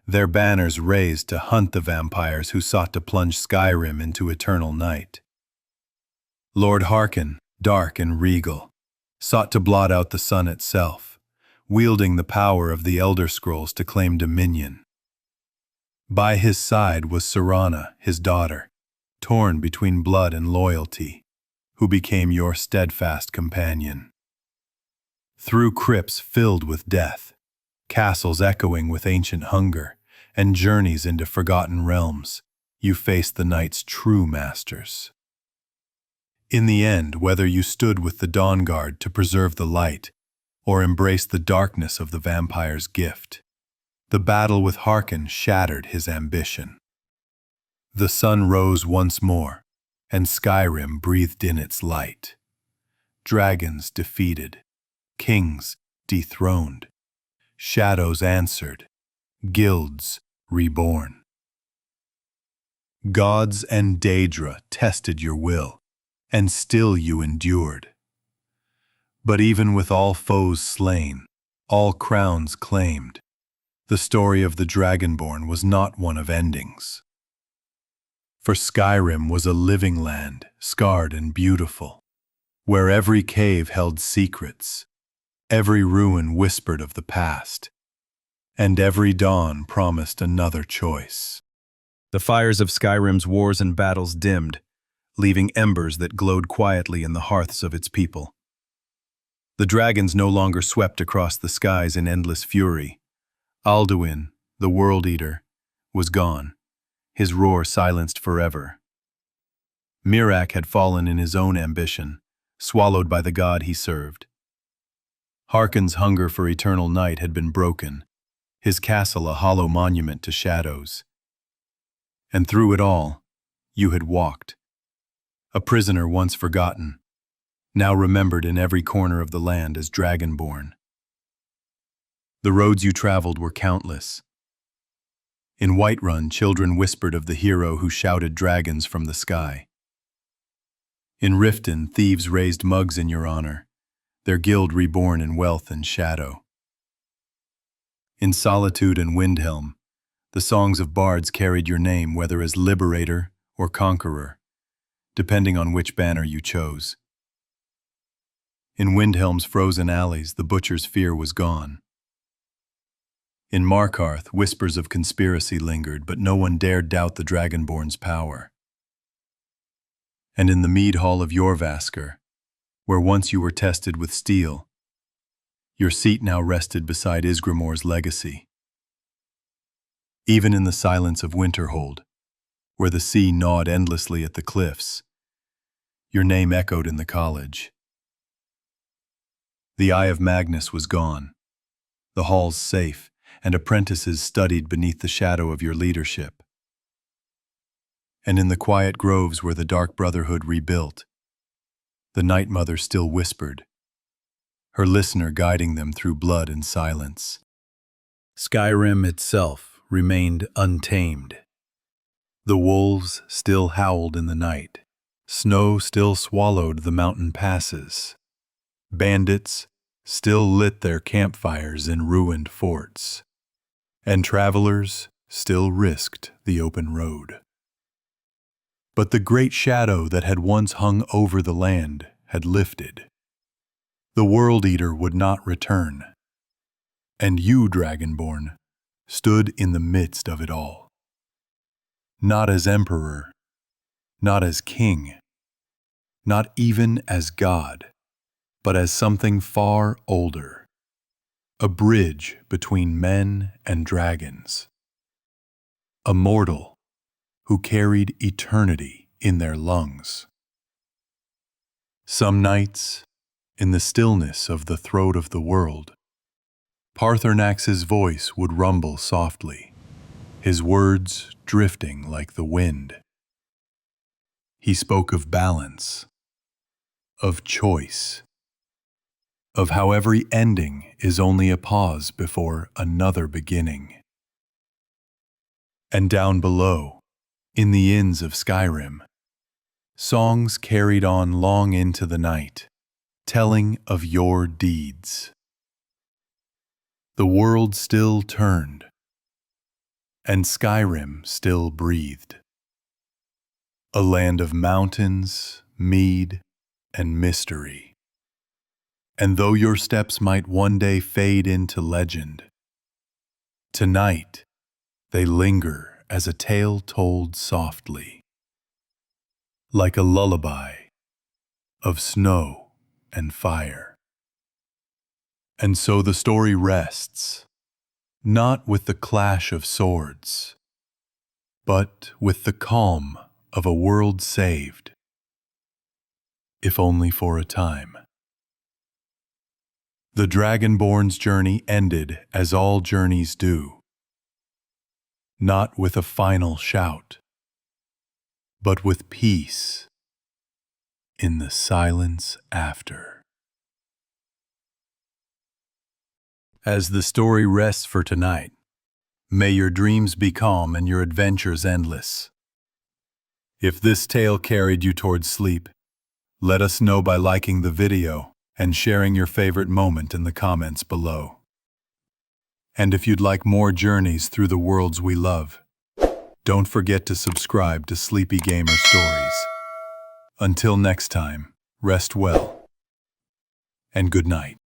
S1: their banners raised to hunt the vampires who sought to plunge Skyrim into eternal night. Lord Harkon, dark and regal, sought to blot out the sun itself, wielding the power of the Elder Scrolls to claim dominion. By his side was Serana, his daughter, torn between blood and loyalty, who became your steadfast companion. Through crypts filled with death, castles echoing with ancient hunger, and journeys into forgotten realms, you faced the night's true masters. In the end, whether you stood with the Dawnguard to preserve the light, or embraced the darkness of the vampire's gift, the battle with Harkon shattered his ambition. The sun rose once more, and Skyrim breathed in its light. Dragons defeated, kings dethroned, shadows answered, guilds reborn. Gods and Daedra tested your will, and still you endured. But even with all foes slain, all crowns claimed, the story of the Dragonborn was not one of endings. For Skyrim was a living land, scarred and beautiful, where every cave held secrets, every ruin whispered of the past, and every dawn promised another choice. The fires of Skyrim's wars and battles dimmed, leaving embers that glowed quietly in the hearths of its people. The dragons no longer swept across the skies in endless fury. Alduin, the World Eater, was gone, his roar silenced forever. Mirok had fallen in his own ambition, swallowed by the god he served. Harkon's hunger for eternal night had been broken, his castle a hollow monument to shadows. And through it all, you had walked, a prisoner once forgotten, now remembered in every corner of the land as Dragonborn. The roads you traveled were countless. In Whiterun, children whispered of the hero who shouted dragons from the sky. In Riften, thieves raised mugs in your honor, their guild reborn in wealth and shadow. In Solitude and Windhelm, the songs of bards carried your name whether as liberator or conqueror, depending on which banner you chose. In Windhelm's frozen alleys, the butcher's fear was gone. In Markarth, whispers of conspiracy lingered, but no one dared doubt the Dragonborn's power. And in the mead hall of Jorvaskr, where once you were tested with steel, your seat now rested beside Isgrimor's legacy. Even in the silence of Winterhold, where the sea gnawed endlessly at the cliffs. Your name echoed in the college. The Eye of Magnus was gone, the halls safe, and apprentices studied beneath the shadow of your leadership. And in the quiet groves where the Dark Brotherhood rebuilt, the Night Mother still whispered, her listener guiding them through blood and silence. Skyrim itself remained untamed. The wolves still howled in the night. Snow still swallowed the mountain passes. Bandits still lit their campfires in ruined forts. And travelers still risked the open road. But the great shadow that had once hung over the land had lifted. The World Eater would not return. And you, Dragonborn, stood in the midst of it all. Not as emperor, not as king, not even as God, but as something far older, a bridge between men and dragons, a mortal who carried eternity in their lungs. Some nights, in the stillness of the throat of the world, Parthurnax's voice would rumble softly, his words drifting like the wind. He spoke of balance, of choice, of how every ending is only a pause before another beginning. And down below, in the inns of Skyrim, songs carried on long into the night, telling of your deeds. The world still turned, and Skyrim still breathed. A land of mountains, mead, and mystery. And though your steps might one day fade into legend, tonight they linger as a tale told softly, like a lullaby of snow and fire. And so the story rests, not with the clash of swords, but with the calm of a world saved, if only for a time. The Dragonborn's journey ended as all journeys do, not with a final shout, but with peace in the silence after. As the story rests for tonight, may your dreams be calm and your adventures endless. If this tale carried you towards sleep, let us know by liking the video and sharing your favorite moment in the comments below. And if you'd like more journeys through the worlds we love, don't forget to subscribe to Sleepy Gamer Stories. Until next time, rest well and good night.